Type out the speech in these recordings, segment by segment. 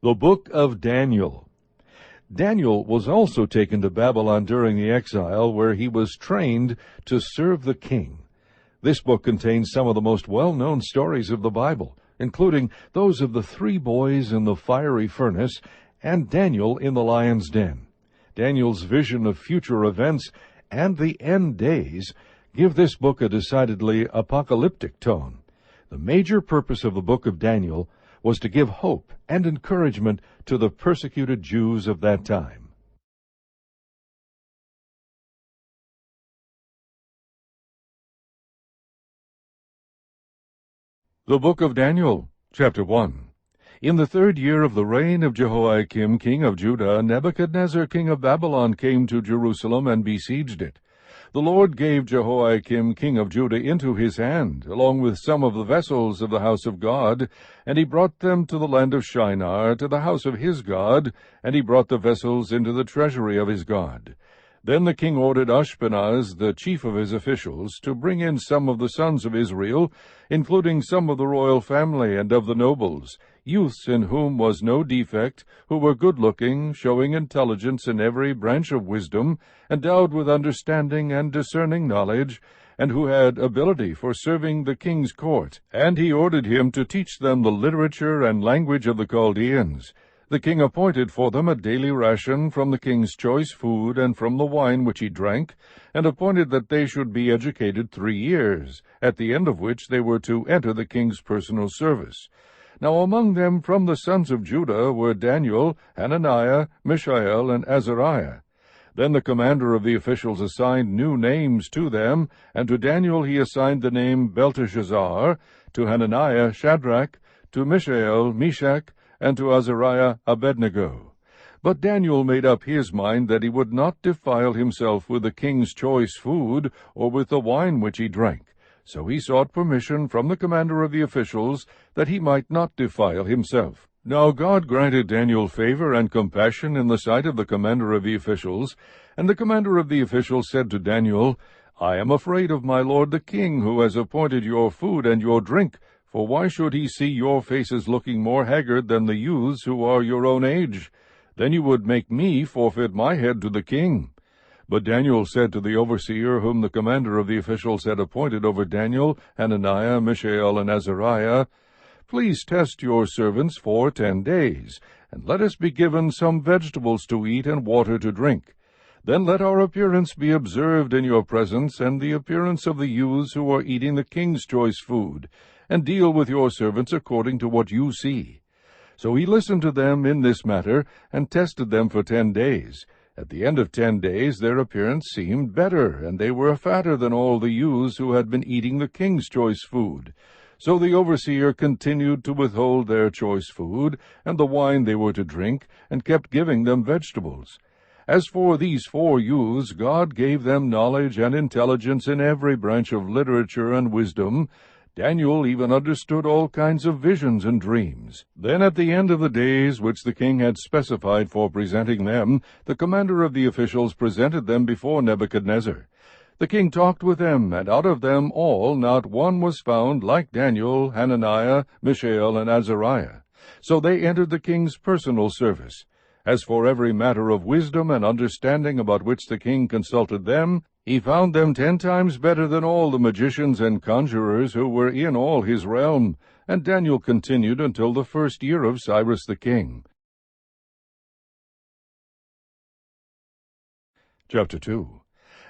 The Book of Daniel. Daniel was also taken to Babylon during the exile, where he was trained to serve the king. This book contains some of the most well-known stories of the Bible, including those of the 3 boys in the fiery furnace and Daniel in the lion's den. Daniel's vision of future events and the end days give this book a decidedly apocalyptic tone. The major purpose of the book of Daniel was to give hope and encouragement to the persecuted Jews of that time. The Book of Daniel, Chapter 1. In the 3rd year of the reign of Jehoiakim, king of Judah, Nebuchadnezzar, king of Babylon, came to Jerusalem and besieged it. The Lord gave Jehoiakim, king of Judah, into his hand, along with some of the vessels of the house of God, and he brought them to the land of Shinar, to the house of his God, and he brought the vessels into the treasury of his God. Then the king ordered Ashpenaz, the chief of his officials, to bring in some of the sons of Israel, including some of the royal family and of the nobles, youths in whom was no defect, who were good-looking, showing intelligence in every branch of wisdom, endowed with understanding and discerning knowledge, and who had ability for serving the king's court. And he ordered him to teach them the literature and language of the Chaldeans. The king appointed for them a daily ration from the king's choice food and from the wine which he drank, and appointed that they should be educated 3 years, at the end of which they were to enter the king's personal service. Now among them from the sons of Judah were Daniel, Hananiah, Mishael, and Azariah. Then the commander of the officials assigned new names to them, and to Daniel he assigned the name Belteshazzar, to Hananiah Shadrach, to Mishael Meshach, and to Azariah Abednego. But Daniel made up his mind that he would not defile himself with the king's choice food, or with the wine which he drank. So he sought permission from the commander of the officials, that he might not defile himself. Now God granted Daniel favor and compassion in the sight of the commander of the officials, and the commander of the officials said to Daniel, I am afraid of my lord the king, who has appointed your food and your drink, for why should he see your faces looking more haggard than the youths who are your own age? Then you would make me forfeit my head to the king. But Daniel said to the overseer, whom the commander of the officials had appointed over Daniel, Hananiah, Mishael, and Azariah, Please test your servants for 10 days, and let us be given some vegetables to eat and water to drink. Then let our appearance be observed in your presence, and the appearance of the youths who are eating the king's choice food, and deal with your servants according to what you see. So he listened to them in this matter, and tested them for 10 days. At the end of 10 days their appearance seemed better, and they were fatter than all the youths who had been eating the king's choice food. So the overseer continued to withhold their choice food, and the wine they were to drink, and kept giving them vegetables. As for these 4 youths, God gave them knowledge and intelligence in every branch of literature and wisdom. Daniel even understood all kinds of visions and dreams. Then at the end of the days which the king had specified for presenting them, the commander of the officials presented them before Nebuchadnezzar. The king talked with them, and out of them all not one was found like Daniel, Hananiah, Mishael, and Azariah. So they entered the king's personal service. As for every matter of wisdom and understanding about which the king consulted them, he found them 10 times better than all the magicians and conjurers who were in all his realm. And Daniel continued until the 1st year of Cyrus the king. Chapter 2.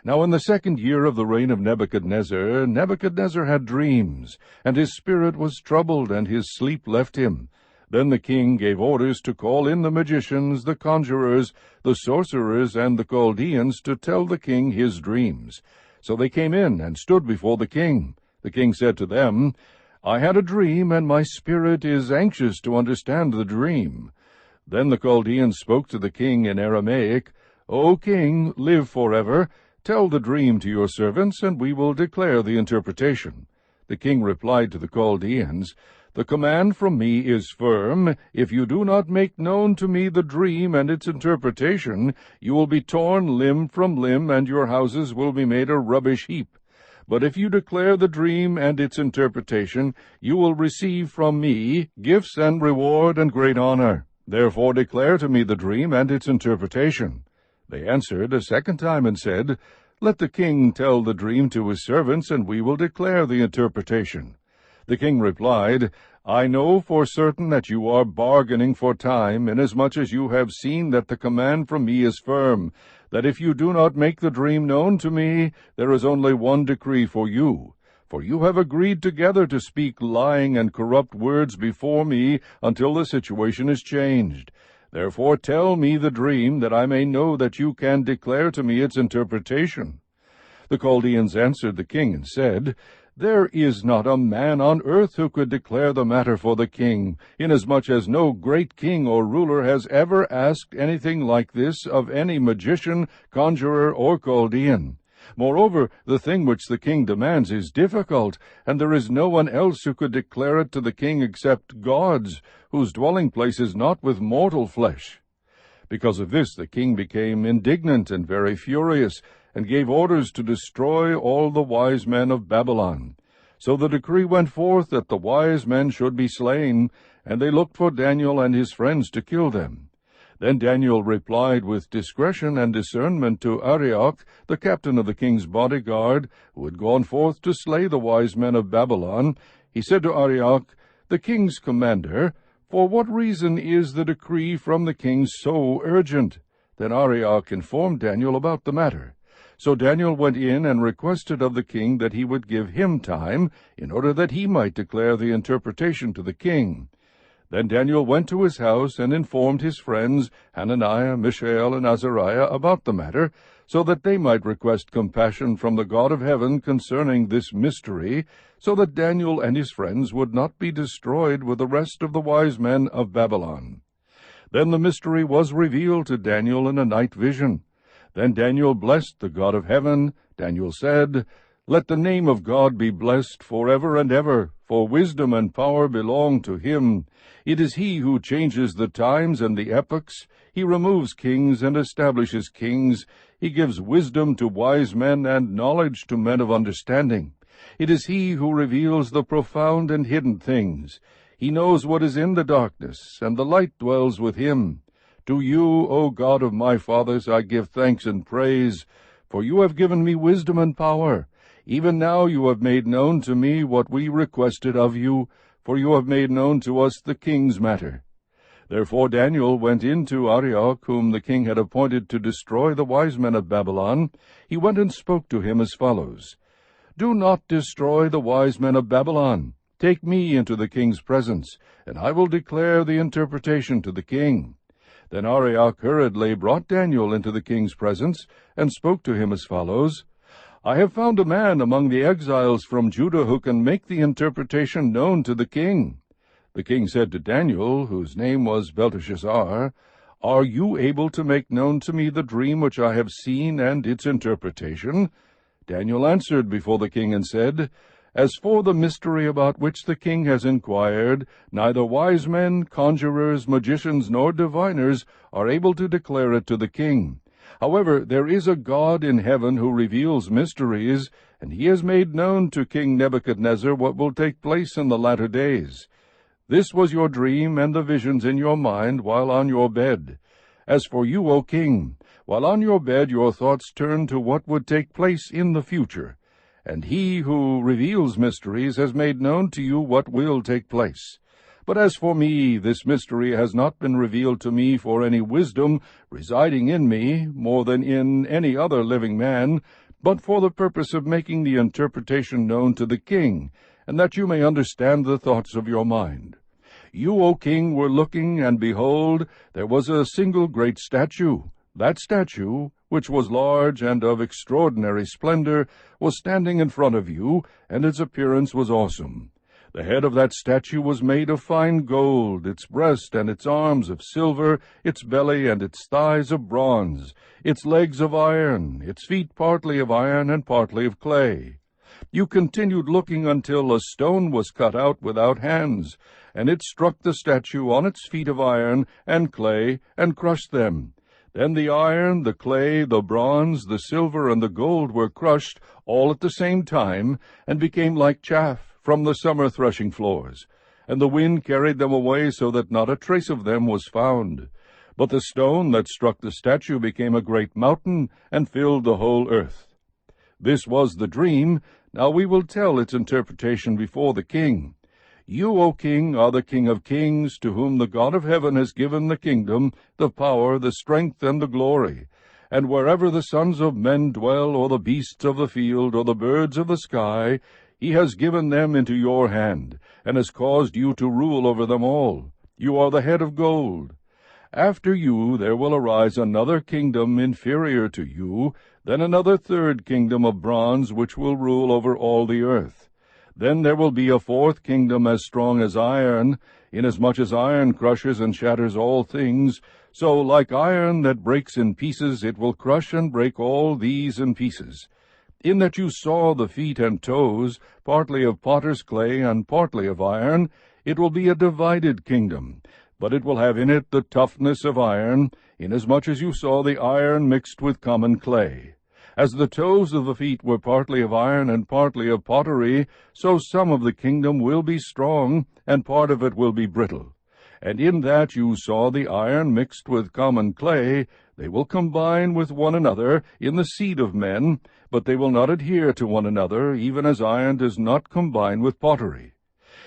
Now in the 2nd year of the reign of Nebuchadnezzar, Nebuchadnezzar had dreams, and his spirit was troubled, and his sleep left him. Then the king gave orders to call in the magicians, the conjurers, the sorcerers, and the Chaldeans to tell the king his dreams. So they came in and stood before the king. The king said to them, I had a dream, and my spirit is anxious to understand the dream. Then the Chaldeans spoke to the king in Aramaic, O king, live forever. Tell the dream to your servants, and we will declare the interpretation. The king replied to the Chaldeans, The command from me is firm. If you do not make known to me the dream and its interpretation, you will be torn limb from limb, and your houses will be made a rubbish heap. But if you declare the dream and its interpretation, you will receive from me gifts and reward and great honor. Therefore declare to me the dream and its interpretation. They answered a second time and said, Let the king tell the dream to his servants, and we will declare the interpretation. The king replied, I know for certain that you are bargaining for time, inasmuch as you have seen that the command from me is firm, that if you do not make the dream known to me, there is only one decree for you. For you have agreed together to speak lying and corrupt words before me until the situation is changed. Therefore tell me the dream, that I may know that you can declare to me its interpretation. The Chaldeans answered the king and said, There is not a man on earth who could declare the matter for the king, inasmuch as no great king or ruler has ever asked anything like this of any magician, conjurer, or Chaldean. Moreover, the thing which the king demands is difficult, and there is no one else who could declare it to the king except gods, whose dwelling place is not with mortal flesh. Because of this the king became indignant and very furious, and gave orders to destroy all the wise men of Babylon. So the decree went forth that the wise men should be slain, and they looked for Daniel and his friends to kill them. Then Daniel replied with discretion and discernment to Arioch, the captain of the king's bodyguard, who had gone forth to slay the wise men of Babylon. He said to Arioch, the king's commander, For what reason is the decree from the king so urgent? Then Arioch informed Daniel about the matter. So Daniel went in and requested of the king that he would give him time, in order that he might declare the interpretation to the king. Then Daniel went to his house and informed his friends, Hananiah, Mishael, and Azariah, about the matter, so that they might request compassion from the God of heaven concerning this mystery, so that Daniel and his friends would not be destroyed with the rest of the wise men of Babylon. Then the mystery was revealed to Daniel in a night vision. Then Daniel blessed the God of heaven. Daniel said, Let the name of God be blessed forever and ever, for wisdom and power belong to him. It is he who changes the times and the epochs. He removes kings and establishes kings. He gives wisdom to wise men and knowledge to men of understanding. It is he who reveals the profound and hidden things. He knows what is in the darkness, and the light dwells with him. To you, O God of my fathers, I give thanks and praise, for you have given me wisdom and power. Even now you have made known to me what we requested of you, for you have made known to us the king's matter. Therefore Daniel went in to Arioch, whom the king had appointed to destroy the wise men of Babylon. He went and spoke to him as follows, Do not destroy the wise men of Babylon. Take me into the king's presence, and I will declare the interpretation to the king. Then Arioch hurriedly brought Daniel into the king's presence, and spoke to him as follows, I have found a man among the exiles from Judah who can make the interpretation known to the king. The king said to Daniel, whose name was Belteshazzar, Are you able to make known to me the dream which I have seen and its interpretation? Daniel answered before the king and said, As for the mystery about which the king has inquired, neither wise men, conjurers, magicians, nor diviners are able to declare it to the king. However, there is a God in heaven who reveals mysteries, and he has made known to King Nebuchadnezzar what will take place in the latter days. This was your dream and the visions in your mind while on your bed. As for you, O king, while on your bed your thoughts turn to what would take place in the future. And he who reveals mysteries has made known to you what will take place. But as for me, this mystery has not been revealed to me for any wisdom residing in me, more than in any other living man, but for the purpose of making the interpretation known to the king, and that you may understand the thoughts of your mind. You, O king, were looking, and behold, there was a single great statue. That statue, which was large and of extraordinary splendor, was standing in front of you, and its appearance was awesome. The head of that statue was made of fine gold, its breast and its arms of silver, its belly and its thighs of bronze, its legs of iron, its feet partly of iron and partly of clay. You continued looking until a stone was cut out without hands, and it struck the statue on its feet of iron and clay, and crushed them. Then the iron, the clay, the bronze, the silver, and the gold were crushed all at the same time, and became like chaff from the summer threshing floors. and the wind carried them away so that not a trace of them was found. But the stone that struck the statue became a great mountain and filled the whole earth. This was the dream. Now we will tell its interpretation before the king. You, O king, are the King of kings, to whom the God of heaven has given the kingdom, the power, the strength, and the glory. And wherever the sons of men dwell, or the beasts of the field, or the birds of the sky, he has given them into your hand, and has caused you to rule over them all. You are the head of gold. After you there will arise another kingdom inferior to you, then another third kingdom of bronze, which will rule over all the earth. Then there will be a fourth kingdom as strong as iron, inasmuch as iron crushes and shatters all things, so like iron that breaks in pieces, it will crush and break all these in pieces. In that you saw the feet and toes, partly of potter's clay and partly of iron, it will be a divided kingdom, but it will have in it the toughness of iron, inasmuch as you saw the iron mixed with common clay. As the toes of the feet were partly of iron and partly of pottery, so some of the kingdom will be strong, and part of it will be brittle. And in that you saw the iron mixed with common clay, they will combine with one another in the seed of men, but they will not adhere to one another, even as iron does not combine with pottery.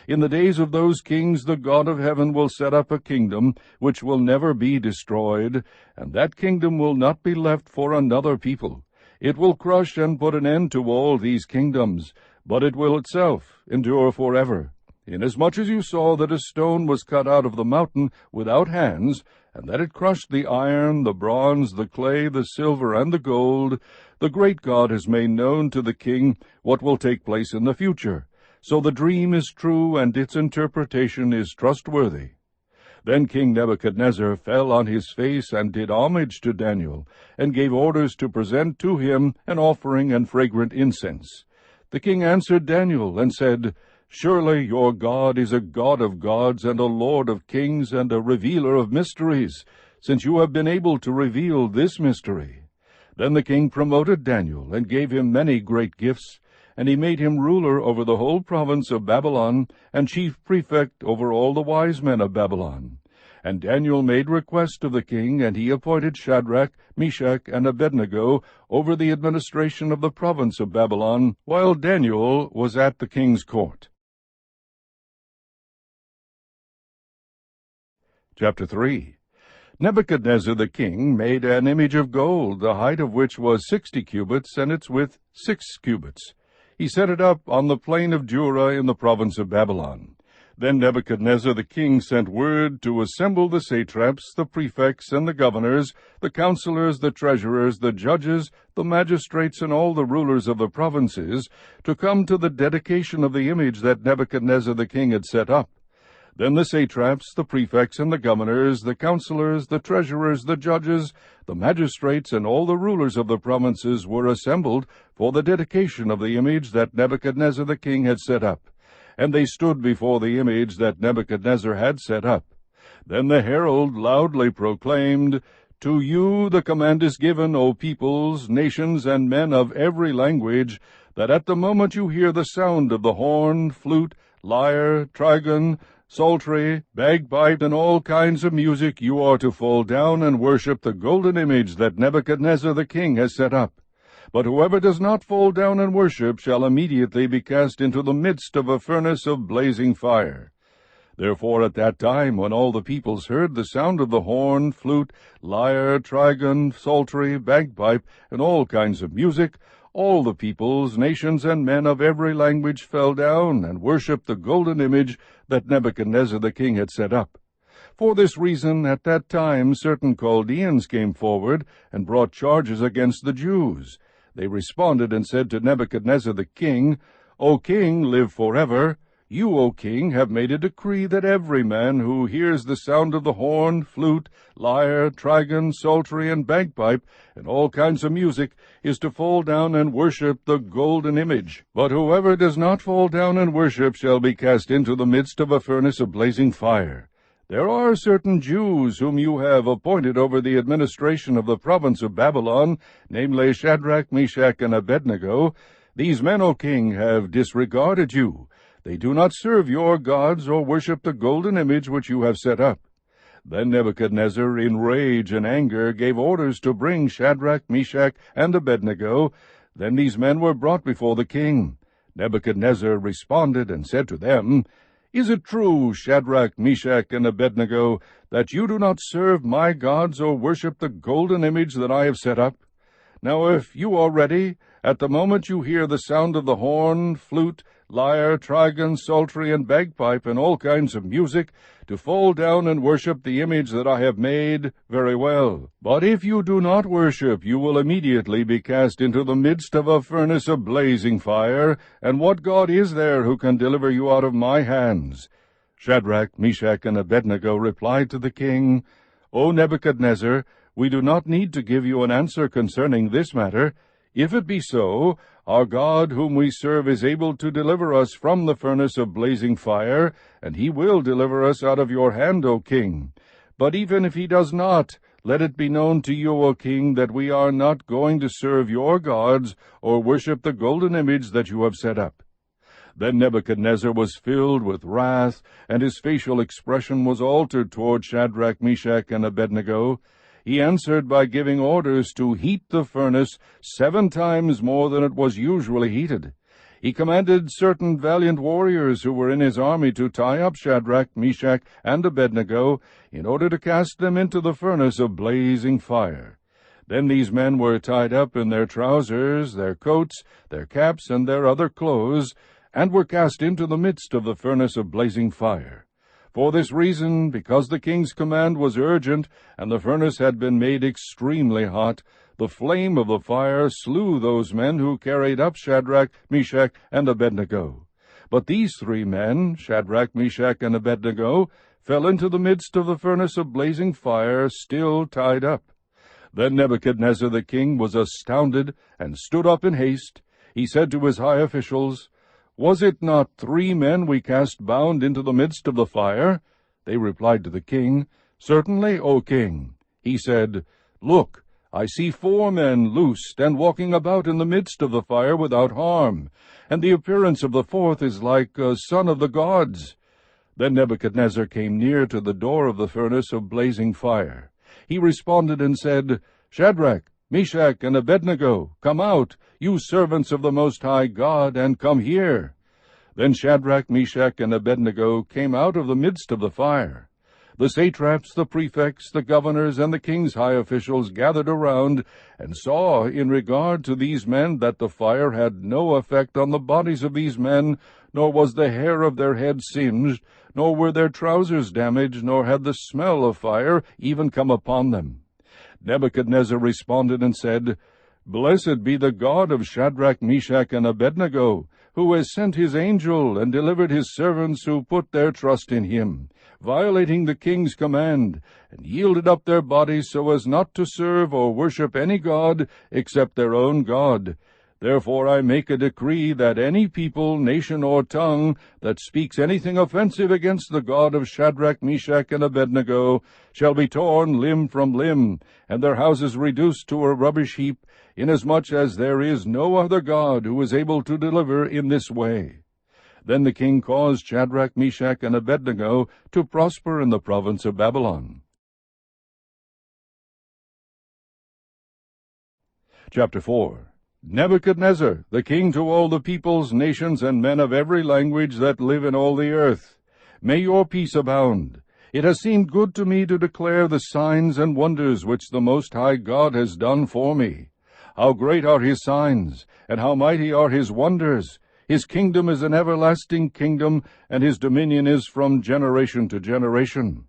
In the days of those kings the God of heaven will set up a kingdom which will never be destroyed, and that kingdom will not be left for another people. It will crush and put an end to all these kingdoms, but it will itself endure forever. Inasmuch as you saw that a stone was cut out of the mountain without hands, and that it crushed the iron, the bronze, the clay, the silver, and the gold, the great God has made known to the king what will take place in the future. So the dream is true, and its interpretation is trustworthy. Then King Nebuchadnezzar fell on his face and did homage to Daniel, and gave orders to present to him an offering and fragrant incense. The king answered Daniel, and said, Surely your God is a God of gods, and a Lord of kings, and a revealer of mysteries, since you have been able to reveal this mystery. Then the king promoted Daniel, and gave him many great gifts, and he made him ruler over the whole province of Babylon, and chief prefect over all the wise men of Babylon. And Daniel made request of the king, and he appointed Shadrach, Meshach, and Abednego over the administration of the province of Babylon, while Daniel was at the king's court. Chapter 3. Nebuchadnezzar the king made an image of gold, the height of which was 60 cubits, and its width 6 cubits. He set it up on the plain of Dura in the province of Babylon. Then Nebuchadnezzar the king sent word to assemble the satraps, the prefects, and the governors, the counselors, the treasurers, the judges, the magistrates, and all the rulers of the provinces, to come to the dedication of the image that Nebuchadnezzar the king had set up. Then the satraps, the prefects, and the governors, the counselors, the treasurers, the judges, the magistrates, and all the rulers of the provinces were assembled for the dedication of the image that Nebuchadnezzar the king had set up. And they stood before the image that Nebuchadnezzar had set up. Then the herald loudly proclaimed, To you the command is given, O peoples, nations, and men of every language, that at the moment you hear the sound of the horn, flute, lyre, trigon, psaltery, bagpipe, and all kinds of music, you are to fall down and worship the golden image that Nebuchadnezzar the king has set up. But whoever does not fall down and worship shall immediately be cast into the midst of a furnace of blazing fire. Therefore at that time, when all the peoples heard the sound of the horn, flute, lyre, trigon, psaltery, bagpipe, and all kinds of music, all the peoples, nations, and men of every language fell down and worshipped the golden image that Nebuchadnezzar the king had set up. For this reason, at that time, certain Chaldeans came forward and brought charges against the Jews. They responded and said to Nebuchadnezzar the king, O king, live forever. You, O king, have made a decree that every man who hears the sound of the horn, flute, lyre, trigon, psaltery, and bagpipe, and all kinds of music, is to fall down and worship the golden image. But whoever does not fall down and worship shall be cast into the midst of a furnace of blazing fire. There are certain Jews whom you have appointed over the administration of the province of Babylon, namely Shadrach, Meshach, and Abednego. These men, O king, have disregarded you. They do not serve your gods or worship the golden image which you have set up." Then Nebuchadnezzar, in rage and anger, gave orders to bring Shadrach, Meshach, and Abednego. Then these men were brought before the king. Nebuchadnezzar responded and said to them, "Is it true, Shadrach, Meshach, and Abednego, that you do not serve my gods or worship the golden image that I have set up? Now if you are ready, at the moment you hear the sound of the horn, flute, lyre, trigon, psaltery, and bagpipe, and all kinds of music, to fall down and worship the image that I have made, very well. But if you do not worship, you will immediately be cast into the midst of a furnace of blazing fire, and what God is there who can deliver you out of my hands?" Shadrach, Meshach, and Abednego replied to the king, "O Nebuchadnezzar, we do not need to give you an answer concerning this matter. If it be so, our God whom we serve is able to deliver us from the furnace of blazing fire, and he will deliver us out of your hand, O king. But even if he does not, let it be known to you, O king, that we are not going to serve your gods or worship the golden image that you have set up." Then Nebuchadnezzar was filled with wrath, and his facial expression was altered toward Shadrach, Meshach, and Abednego. He answered by giving orders to heat the furnace 7 times more than it was usually heated. He commanded certain valiant warriors who were in his army to tie up Shadrach, Meshach, and Abednego, in order to cast them into the furnace of blazing fire. Then these men were tied up in their trousers, their coats, their caps, and their other clothes, and were cast into the midst of the furnace of blazing fire. For this reason, because the king's command was urgent, and the furnace had been made extremely hot, the flame of the fire slew those men who carried up Shadrach, Meshach, and Abednego. But these 3 men, Shadrach, Meshach, and Abednego, fell into the midst of the furnace of blazing fire, still tied up. Then Nebuchadnezzar the king was astounded, and stood up in haste. He said to his high officials, "Was it not 3 men we cast bound into the midst of the fire?" They replied to the king, "Certainly, O king." He said, "Look, I see 4 men loosed and walking about in the midst of the fire without harm, and the appearance of the 4th is like a son of the gods." Then Nebuchadnezzar came near to the door of the furnace of blazing fire. He responded and said, "Shadrach, Meshach, and Abednego, come out, you servants of the Most High God, and come here." Then Shadrach, Meshach, and Abednego came out of the midst of the fire. The satraps, the prefects, the governors, and the king's high officials gathered around, and saw in regard to these men that the fire had no effect on the bodies of these men, nor was the hair of their heads singed, nor were their trousers damaged, nor had the smell of fire even come upon them. Nebuchadnezzar responded and said, "Blessed be the God of Shadrach, Meshach, and Abednego, who has sent his angel and delivered his servants who put their trust in him, violating the king's command, and yielded up their bodies so as not to serve or worship any god except their own God. Therefore I make a decree that any people, nation, or tongue that speaks anything offensive against the God of Shadrach, Meshach, and Abednego shall be torn limb from limb, and their houses reduced to a rubbish heap, inasmuch as there is no other God who is able to deliver in this way." Then the king caused Shadrach, Meshach, and Abednego to prosper in the province of Babylon. Chapter 4. Nebuchadnezzar, the king to all the peoples, nations, and men of every language that live in all the earth. May your peace abound. It has seemed good to me to declare the signs and wonders which the Most High God has done for me. How great are his signs, and how mighty are his wonders! His kingdom is an everlasting kingdom, and his dominion is from generation to generation.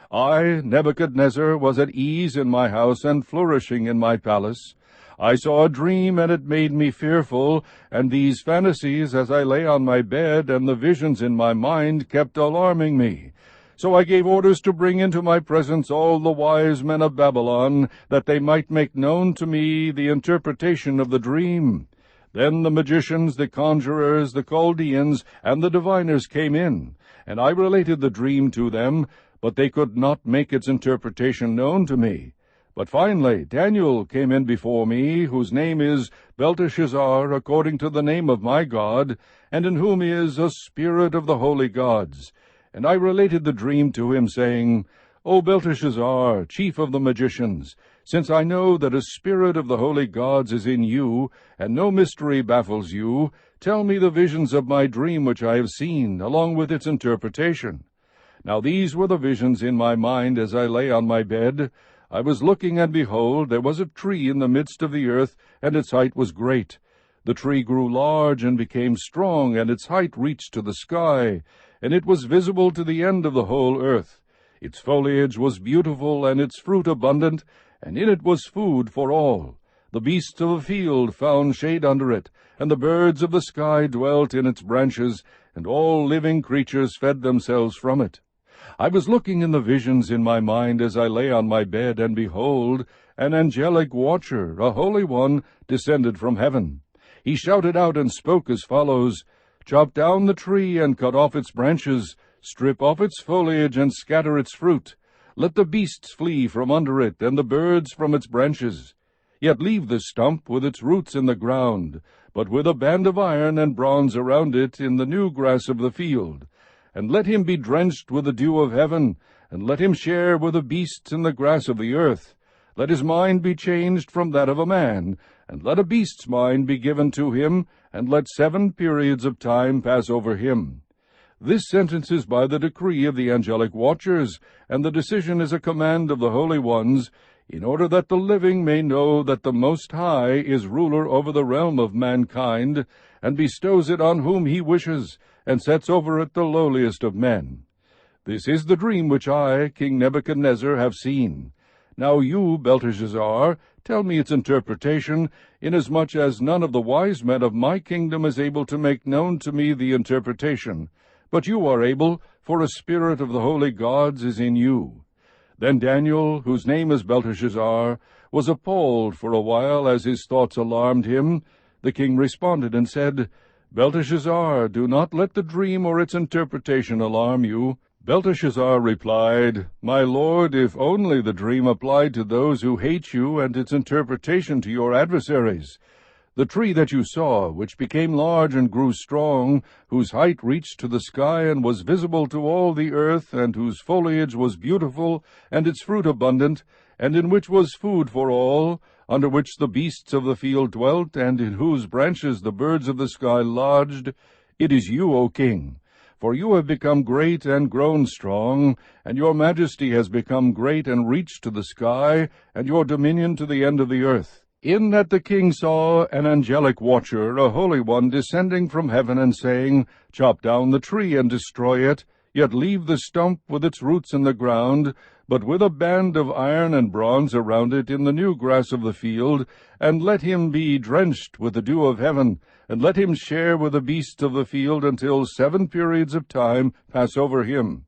I, Nebuchadnezzar, was at ease in my house and flourishing in my palace. I saw a dream, and it made me fearful, and these fantasies as I lay on my bed, and the visions in my mind kept alarming me. So I gave orders to bring into my presence all the wise men of Babylon, that they might make known to me the interpretation of the dream. Then the magicians, the conjurers, the Chaldeans, and the diviners came in, and I related the dream to them, but they could not make its interpretation known to me. But finally Daniel came in before me, whose name is Belteshazzar, according to the name of my God, and in whom is a spirit of the holy gods. And I related the dream to him, saying, O Belteshazzar, chief of the magicians, since I know that a spirit of the holy gods is in you, and no mystery baffles you, tell me the visions of my dream which I have seen, along with its interpretation. Now these were the visions in my mind as I lay on my bed. I was looking, and behold, there was a tree in the midst of the earth, and its height was great. The tree grew large and became strong, and its height reached to the sky, and it was visible to the end of the whole earth. Its foliage was beautiful, and its fruit abundant, and in it was food for all. The beasts of the field found shade under it, and the birds of the sky dwelt in its branches, and all living creatures fed themselves from it. I was looking in the visions in my mind as I lay on my bed, and behold, an angelic watcher, a holy one, descended from heaven. He shouted out and spoke as follows, Chop down the tree and cut off its branches, strip off its foliage and scatter its fruit. Let the beasts flee from under it, and the birds from its branches. Yet leave the stump with its roots in the ground, but with a band of iron and bronze around it in the new grass of the field. And let him be drenched with the dew of heaven, and let him share with the beasts in the grass of the earth. Let his mind be changed from that of a man, and let a beast's mind be given to him, and let 7 periods of time pass over him. This sentence is by the decree of the angelic watchers, and the decision is a command of the holy ones, in order that the living may know that the Most High is ruler over the realm of mankind, and bestows it on whom he wishes, and sets over it the lowliest of men. This is the dream which I, King Nebuchadnezzar, have seen. Now you, Belteshazzar, tell me its interpretation, inasmuch as none of the wise men of my kingdom is able to make known to me the interpretation. But you are able, for a spirit of the holy gods is in you. Then Daniel, whose name is Belteshazzar, was appalled for a while as his thoughts alarmed him. The king responded and said, Belteshazzar, do not let the dream or its interpretation alarm you. Belteshazzar replied, My lord, if only the dream applied to those who hate you, and its interpretation to your adversaries. The tree that you saw, which became large and grew strong, whose height reached to the sky and was visible to all the earth, and whose foliage was beautiful, and its fruit abundant, and in which was food for all, under which the beasts of the field dwelt, and in whose branches the birds of the sky lodged, it is you, O king. For you have become great and grown strong, and your majesty has become great and reached to the sky, and your dominion to the end of the earth. In that the king saw an angelic watcher, a holy one, descending from heaven, and saying, Chop down the tree and destroy it, yet leave the stump with its roots in the ground, but with a band of iron and bronze around it in the new grass of the field, and let him be drenched with the dew of heaven, and let him share with the beasts of the field until 7 periods of time pass over him.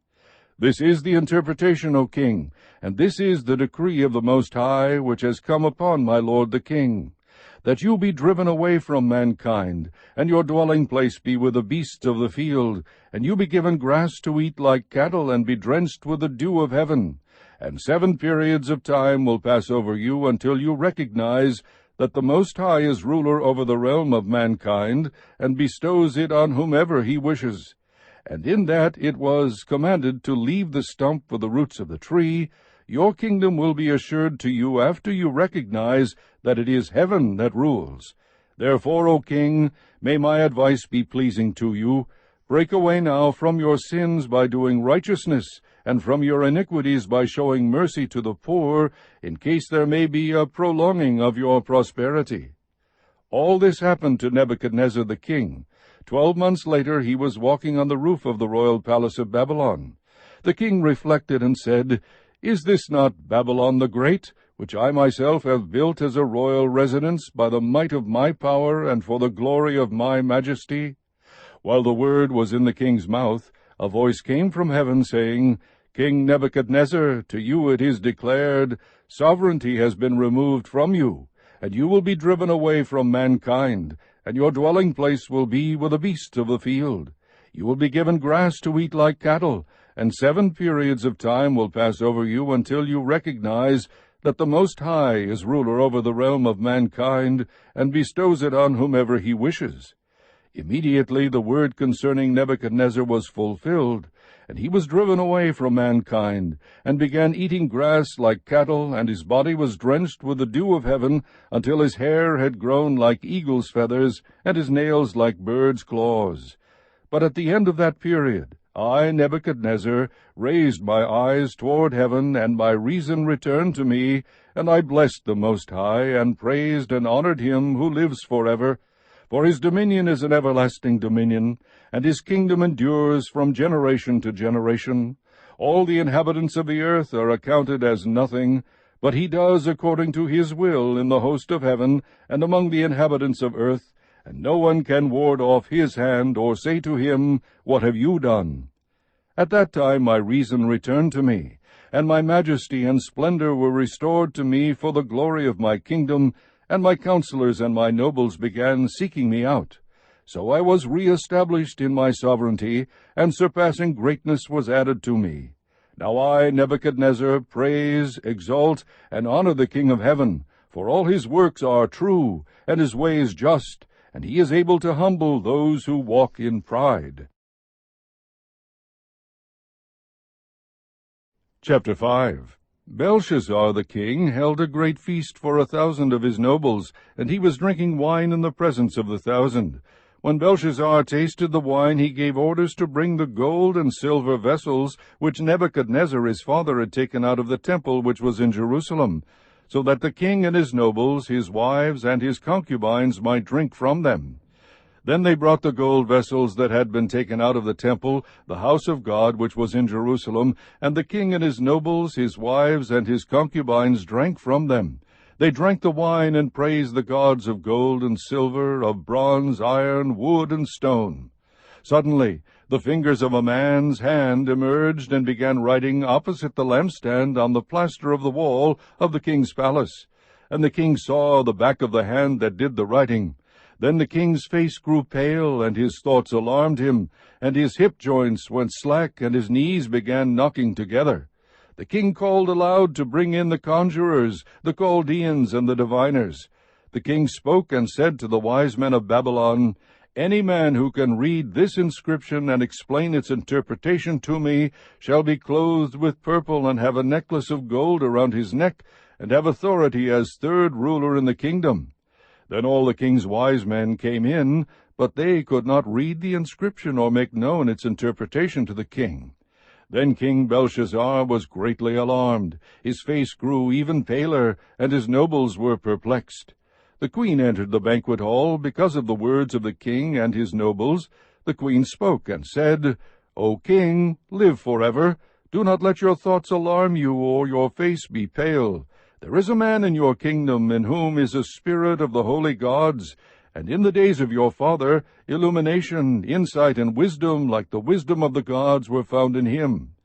This is the interpretation, O king, and this is the decree of the Most High, which has come upon my lord the king, that you be driven away from mankind, and your dwelling place be with the beasts of the field, and you be given grass to eat like cattle, and be drenched with the dew of heaven. And 7 periods of time will pass over you until you recognize that the Most High is ruler over the realm of mankind, and bestows it on whomever he wishes. And in that it was commanded to leave the stump with the roots of the tree, your kingdom will be assured to you after you recognize that it is heaven that rules. Therefore, O king, may my advice be pleasing to you. Break away now from your sins by doing righteousness, and from your iniquities by showing mercy to the poor, in case there may be a prolonging of your prosperity. All this happened to Nebuchadnezzar the king. 12 months later he was walking on the roof of the royal palace of Babylon. The king reflected and said, Is this not Babylon the Great, which I myself have built as a royal residence by the might of my power and for the glory of my majesty? While the word was in the king's mouth, a voice came from heaven, saying, King Nebuchadnezzar, to you it is declared, sovereignty has been removed from you, and you will be driven away from mankind, and your dwelling place will be with the beasts of the field. You will be given grass to eat like cattle, and 7 periods of time will pass over you until you recognize that the Most High is ruler over the realm of mankind, and bestows it on whomever he wishes. Immediately the word concerning Nebuchadnezzar was fulfilled, and he was driven away from mankind, and began eating grass like cattle, and his body was drenched with the dew of heaven, until his hair had grown like eagle's feathers, and his nails like birds' claws. But at the end of that period, I, Nebuchadnezzar, raised my eyes toward heaven, and my reason returned to me, and I blessed the Most High, and praised and honored him who lives forever. For his dominion is an everlasting dominion, and his kingdom endures from generation to generation. All the inhabitants of the earth are accounted as nothing, but he does according to his will in the host of heaven and among the inhabitants of earth, and no one can ward off his hand or say to him, What have you done? At that time my reason returned to me, and my majesty and splendor were restored to me for the glory of my kingdom, and my counselors and my nobles began seeking me out. So I was re-established in my sovereignty, and surpassing greatness was added to me. Now I, Nebuchadnezzar, praise, exalt, and honor the King of heaven, for all his works are true, and his ways just, and he is able to humble those who walk in pride. Chapter 5. Belshazzar the king held a great feast for 1,000 of his nobles, and he was drinking wine in the presence of the 1,000. When Belshazzar tasted the wine, he gave orders to bring the gold and silver vessels which Nebuchadnezzar his father had taken out of the temple which was in Jerusalem, so that the king and his nobles, his wives, and his concubines might drink from them. Then they brought the gold vessels that had been taken out of the temple, the house of God which was in Jerusalem, and the king and his nobles, his wives, and his concubines drank from them. They drank the wine and praised the gods of gold and silver, of bronze, iron, wood, and stone. Suddenly the fingers of a man's hand emerged and began writing opposite the lampstand on the plaster of the wall of the king's palace. And the king saw the back of the hand that did the writing. Then the king's face grew pale, and his thoughts alarmed him, and his hip joints went slack, and his knees began knocking together. The king called aloud to bring in the conjurers, the Chaldeans, and the diviners. The king spoke and said to the wise men of Babylon, Any man who can read this inscription and explain its interpretation to me shall be clothed with purple and have a necklace of gold around his neck, and have authority as third ruler in the kingdom. Then all the king's wise men came in, but they could not read the inscription or make known its interpretation to the king. Then King Belshazzar was greatly alarmed. His face grew even paler, and his nobles were perplexed. The queen entered the banquet hall because of the words of the king and his nobles. The queen spoke and said, O king, live forever. Do not let your thoughts alarm you, or your face be pale. There is a man in your kingdom in whom is a spirit of the holy gods, and in the days of your father, illumination, insight, and wisdom like the wisdom of the gods were found in him.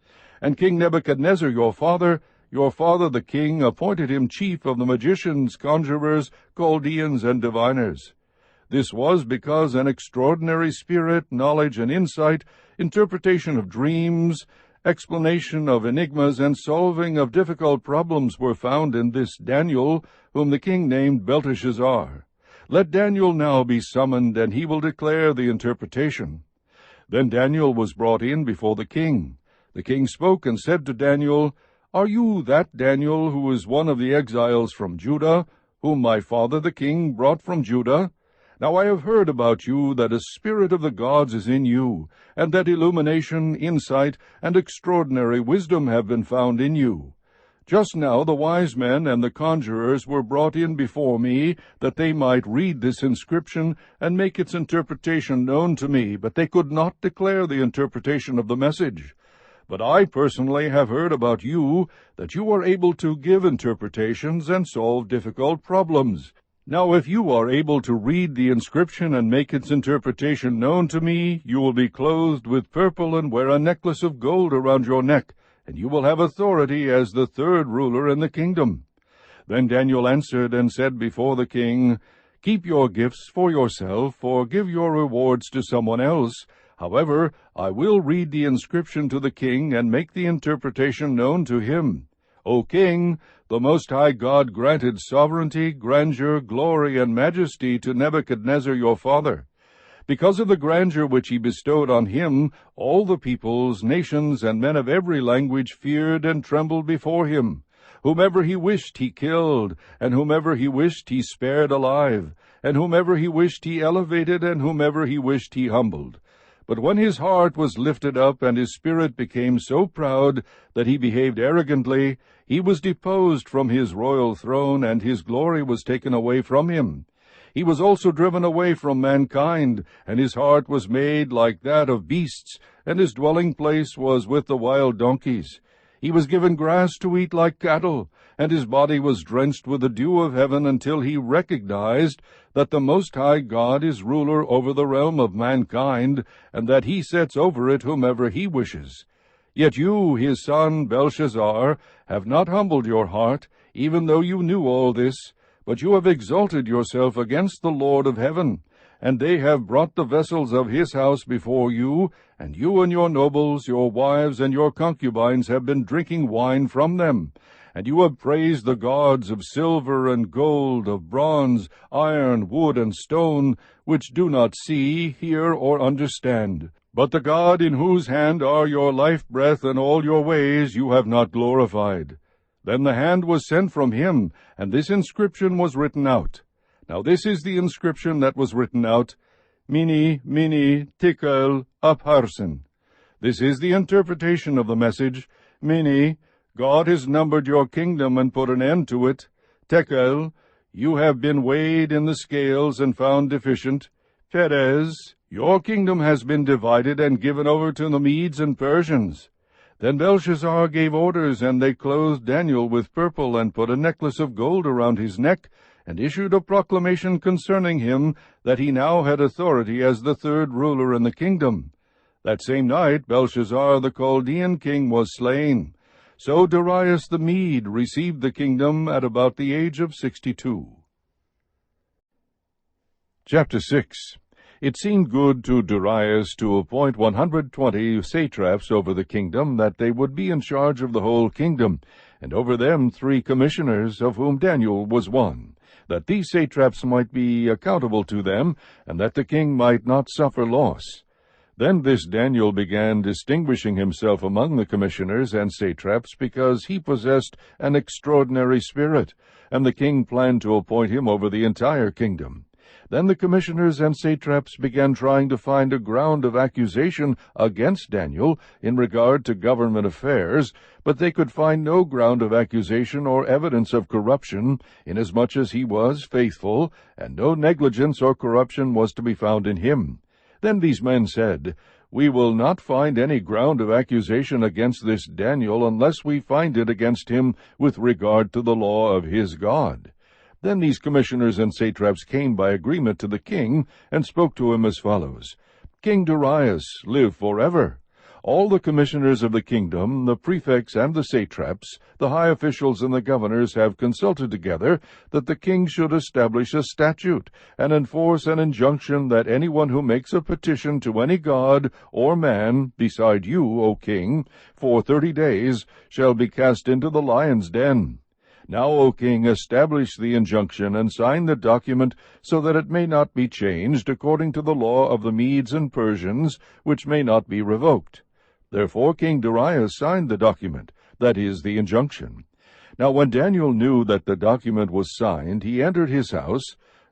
And King Nebuchadnezzar your father the king, appointed him chief of the magicians, conjurers, Chaldeans, and diviners. This was because an extraordinary spirit, knowledge, and insight, interpretation of dreams, explanation of enigmas, and solving of difficult problems were found in this Daniel, whom the king named Belteshazzar. Let Daniel now be summoned, and he will declare the interpretation. Then Daniel was brought in before the king. The king spoke and said to Daniel, Are you that Daniel who is one of the exiles from Judah, whom my father the king brought from Judah? Now I have heard about you that a spirit of the gods is in you, and that illumination, insight, and extraordinary wisdom have been found in you. Just now the wise men and the conjurers were brought in before me, that they might read this inscription and make its interpretation known to me, but they could not declare the interpretation of the message. But I personally have heard about you, that you are able to give interpretations and solve difficult problems. Now if you are able to read the inscription and make its interpretation known to me, you will be clothed with purple and wear a necklace of gold around your neck, and you will have authority as the third ruler in the kingdom. Then Daniel answered and said before the king, Keep your gifts for yourself, or give your rewards to someone else. However, I will read the inscription to the king and make the interpretation known to him. O king, the Most High God granted sovereignty, grandeur, glory, and majesty to Nebuchadnezzar your father. Because of the grandeur which he bestowed on him, all the peoples, nations, and men of every language feared and trembled before him. Whomever he wished he killed, and whomever he wished he spared alive, and whomever he wished he elevated, and whomever he wished he humbled. But when his heart was lifted up, and his spirit became so proud that he behaved arrogantly, he was deposed from his royal throne, and his glory was taken away from him. He was also driven away from mankind, and his heart was made like that of beasts, and his dwelling place was with the wild donkeys. He was given grass to eat like cattle, and his body was drenched with the dew of heaven until he recognized that the Most High God is ruler over the realm of mankind, and that he sets over it whomever he wishes. Yet you, his son Belshazzar, have not humbled your heart, even though you knew all this, but you have exalted yourself against the Lord of heaven, and they have brought the vessels of his house before you, and you and your nobles, your wives, and your concubines have been drinking wine from them. And you have praised the gods of silver and gold, of bronze, iron, wood, and stone, which do not see, hear, or understand. But the God in whose hand are your life breath and all your ways you have not glorified. Then the hand was sent from him, and this inscription was written out. Now this is the inscription that was written out, Mene, Mene, Tekel, Upharsin. This is the interpretation of the message, Mene, God has numbered your kingdom and put an end to it. Tekel, you have been weighed in the scales and found deficient. Peres, your kingdom has been divided and given over to the Medes and Persians. Then Belshazzar gave orders, and they clothed Daniel with purple, and put a necklace of gold around his neck, and issued a proclamation concerning him, that he now had authority as the third ruler in the kingdom. That same night Belshazzar the Chaldean king was slain. So Darius the Mede received the kingdom at about the age of 62. Chapter 6. It seemed good to Darius to appoint 120 satraps over the kingdom, that they would be in charge of the whole kingdom, and over them 3 commissioners, of whom Daniel was one, that these satraps might be accountable to them, and that the king might not suffer loss. Then this Daniel began distinguishing himself among the commissioners and satraps, because he possessed an extraordinary spirit, and the king planned to appoint him over the entire kingdom. Then the commissioners and satraps began trying to find a ground of accusation against Daniel in regard to government affairs, but they could find no ground of accusation or evidence of corruption, inasmuch as he was faithful, and no negligence or corruption was to be found in him. Then these men said, We will not find any ground of accusation against this Daniel unless we find it against him with regard to the law of his God. Then these commissioners and satraps came by agreement to the king, and spoke to him as follows, King Darius, live forever. All the commissioners of the kingdom, the prefects and the satraps, the high officials and the governors have consulted together that the king should establish a statute, and enforce an injunction that anyone who makes a petition to any god or man, beside you, O king, for 30 days, shall be cast into the lion's den. Now, O king, establish the injunction, and sign the document, so that it may not be changed according to the law of the Medes and Persians, which may not be revoked. Therefore King Darius signed the document, that is, the injunction. Now when Daniel knew that the document was signed, he entered his house.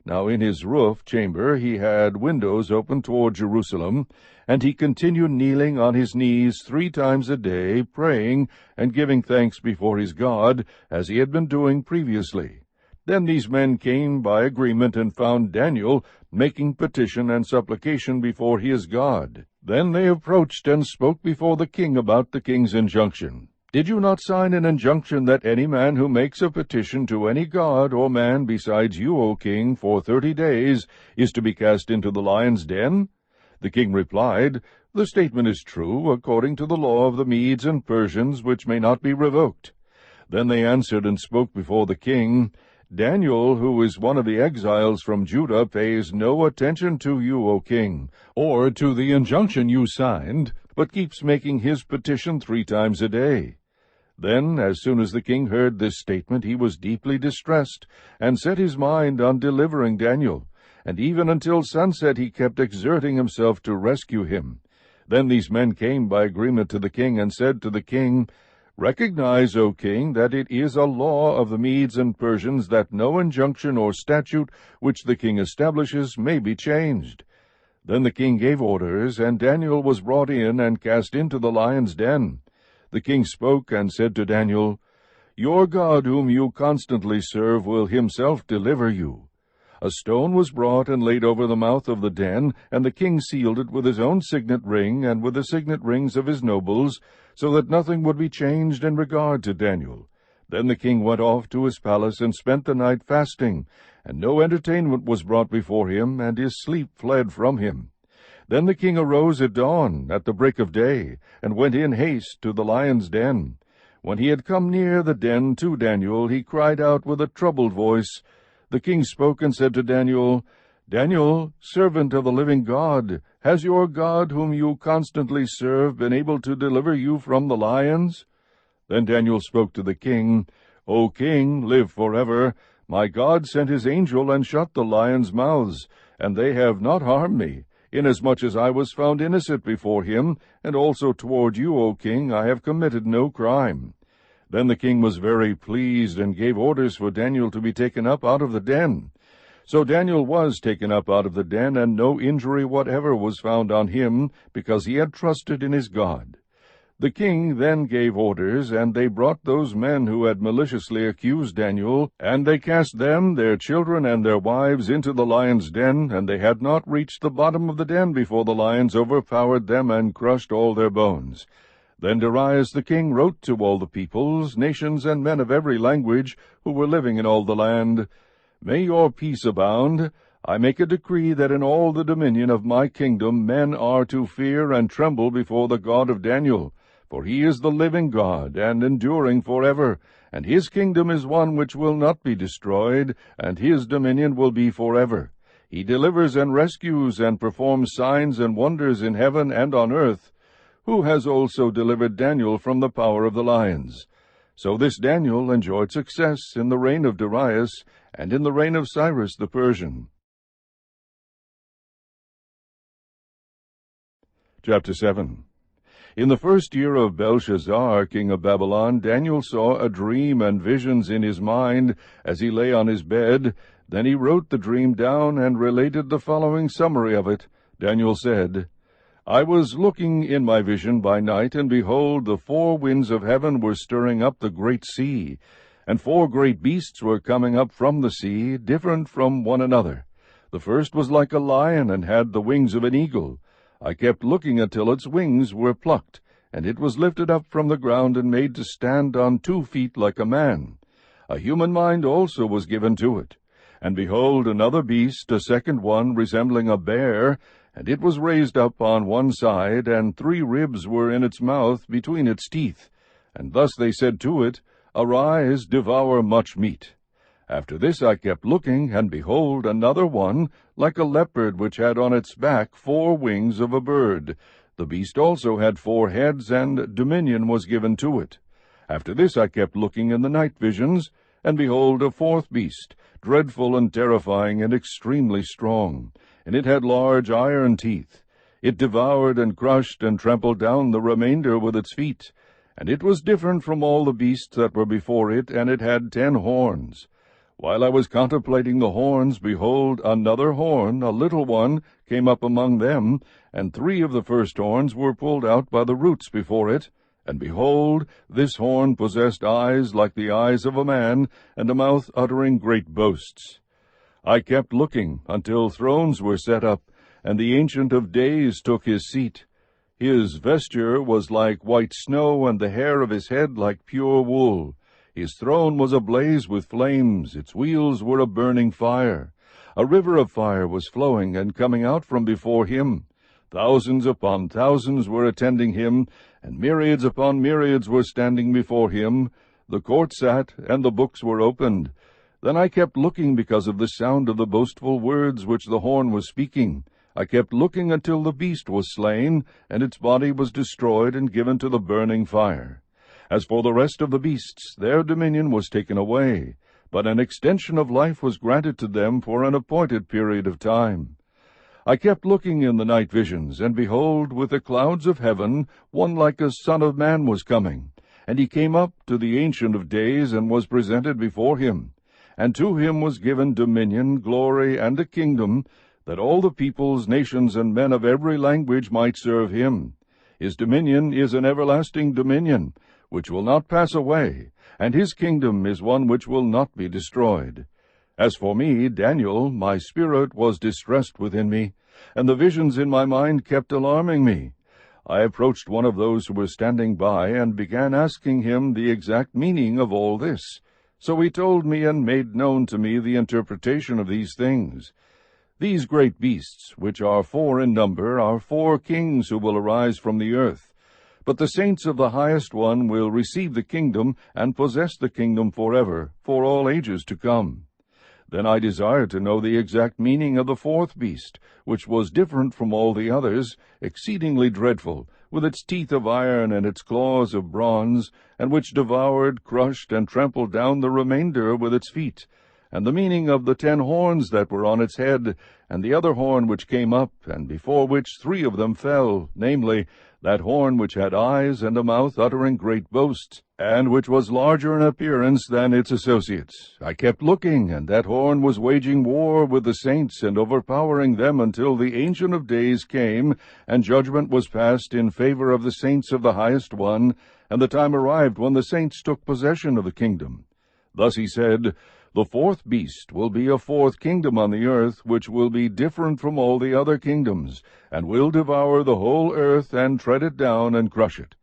Now in his roof chamber he had windows open toward Jerusalem, and he continued kneeling on his knees 3 times a day, praying and giving thanks before his God, as he had been doing previously. Then these men came by agreement and found Daniel making petition and supplication before his God. Then they approached and spoke before the king about the king's injunction. Did you not sign an injunction that any man who makes a petition to any god or man besides you, O king, for 30 days, is to be cast into the lion's den? The king replied, The statement is true, according to the law of the Medes and Persians, which may not be revoked. Then they answered and spoke before the king, Daniel, who is one of the exiles from Judah, pays no attention to you, O king, or to the injunction you signed, but keeps making his petition 3 times a day. Then, as soon as the king heard this statement, he was deeply distressed, and set his mind on delivering Daniel, and even until sunset he kept exerting himself to rescue him. Then these men came by agreement to the king, and said to the king, "Recognize, O king, that it is a law of the Medes and Persians that no injunction or statute which the king establishes may be changed." Then the king gave orders, and Daniel was brought in and cast into the lion's den. The king spoke and said to Daniel, "Your God, whom you constantly serve, will himself deliver you." A stone was brought and laid over the mouth of the den, and the king sealed it with his own signet ring and with the signet rings of his nobles, so that nothing would be changed in regard to Daniel. Then the king went off to his palace and spent the night fasting, and no entertainment was brought before him, and his sleep fled from him. Then the king arose at dawn, at the break of day, and went in haste to the lion's den. When he had come near the den to Daniel, he cried out with a troubled voice. The king spoke and said to Daniel, "Daniel, servant of the living God, has your God, whom you constantly serve, been able to deliver you from the lions?" Then Daniel spoke to the king, "O king, live forever. My God sent his angel and shut the lions' mouths, and they have not harmed me, inasmuch as I was found innocent before him, and also toward you, O king, I have committed no crime." Then the king was very pleased, and gave orders for Daniel to be taken up out of the den. So Daniel was taken up out of the den, and no injury whatever was found on him, because he had trusted in his God. The king then gave orders, and they brought those men who had maliciously accused Daniel, and they cast them, their children, and their wives into the lion's den, and they had not reached the bottom of the den before the lions overpowered them and crushed all their bones. Then Darius the king wrote to all the peoples, nations, and men of every language who were living in all the land, "May your peace abound. I make a decree that in all the dominion of my kingdom men are to fear and tremble before the God of Daniel, for he is the living God, and enduring forever, and his kingdom is one which will not be destroyed, and his dominion will be forever. He delivers and rescues and performs signs and wonders in heaven and on earth, who has also delivered Daniel from the power of the lions." So this Daniel enjoyed success in the reign of Darius and in the reign of Cyrus the Persian. Chapter 7. In the first year of Belshazzar, king of Babylon, Daniel saw a dream and visions in his mind as he lay on his bed. Then he wrote the dream down and related the following summary of it. Daniel said, "I was looking in my vision by night, and behold, the four winds of heaven were stirring up the great sea, and four great beasts were coming up from the sea, different from one another. The first was like a lion, and had the wings of an eagle. I kept looking until its wings were plucked, and it was lifted up from the ground and made to stand on 2 feet like a man. A human mind also was given to it. And behold, another beast, a second one, resembling a bear, and it was raised up on one side, and 3 ribs were in its mouth between its teeth. And thus they said to it, Arise, devour much meat. After this I kept looking, and behold, another one, like a leopard, which had on its back 4 wings of a bird. The beast also had 4 heads, and dominion was given to it. After this I kept looking in the night visions, and behold, a 4th beast, dreadful and terrifying and extremely strong, and it had large iron teeth. It devoured and crushed and trampled down the remainder with its feet. And it was different from all the beasts that were before it, and it had 10 horns. While I was contemplating the horns, behold, another horn, a little one, came up among them, and 3 of the first horns were pulled out by the roots before it. And behold, this horn possessed eyes like the eyes of a man, and a mouth uttering great boasts. I kept looking until thrones were set up, and the Ancient of Days took his seat. His vesture was like white snow, and the hair of his head like pure wool. His throne was ablaze with flames, its wheels were a burning fire. A river of fire was flowing and coming out from before him. Thousands upon thousands were attending him, and myriads upon myriads were standing before him. The court sat, and the books were opened. Then I kept looking because of the sound of the boastful words which the horn was speaking. I kept looking until the beast was slain, and its body was destroyed and given to the burning fire. As for the rest of the beasts, their dominion was taken away, but an extension of life was granted to them for an appointed period of time. I kept looking in the night visions, and behold, with the clouds of heaven, one like a Son of Man was coming. And he came up to the Ancient of Days, and was presented before him. And to him was given dominion, glory, and a kingdom, that all the peoples, nations, and men of every language might serve him. His dominion is an everlasting dominion, which will not pass away, and his kingdom is one which will not be destroyed. As for me, Daniel, my spirit was distressed within me, and the visions in my mind kept alarming me. I approached one of those who were standing by, and began asking him the exact meaning of all this. So he told me and made known to me the interpretation of these things. These great beasts, which are 4 in number, are 4 kings who will arise from the earth. But the saints of the highest one will receive the kingdom, and possess the kingdom forever, for all ages to come. Then I desired to know the exact meaning of the 4th beast, which was different from all the others, exceedingly dreadful, with its teeth of iron and its claws of bronze, and which devoured, crushed, and trampled down the remainder with its feet, and the meaning of the 10 horns that were on its head, and the other horn which came up, and before which 3 of them fell, namely, that horn which had eyes and a mouth uttering great boasts, and which was larger in appearance than its associates. I kept looking, and that horn was waging war with the saints, and overpowering them until the Ancient of Days came, and judgment was passed in favor of the saints of the highest one, and the time arrived when the saints took possession of the kingdom. Thus he said, the 4th beast will be a 4th kingdom on the earth, which will be different from all the other kingdoms, and will devour the whole earth, and tread it down, and crush it.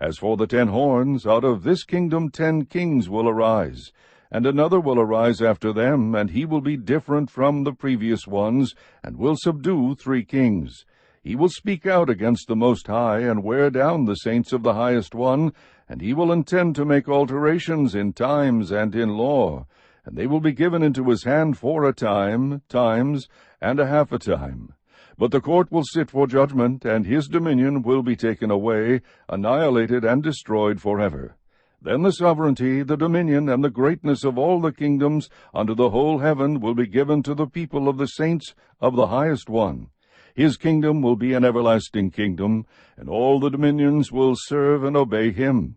As for the 10 horns, out of this kingdom 10 kings will arise, and another will arise after them, and he will be different from the previous ones, and will subdue 3 kings. He will speak out against the Most High, and wear down the saints of the highest one, and he will intend to make alterations in times and in law, and they will be given into his hand for a time, times, and a half a time. But the court will sit for judgment, and his dominion will be taken away, annihilated, and destroyed forever. Then the sovereignty, the dominion, and the greatness of all the kingdoms under the whole heaven will be given to the people of the saints of the highest one. His kingdom will be an everlasting kingdom, and all the dominions will serve and obey him.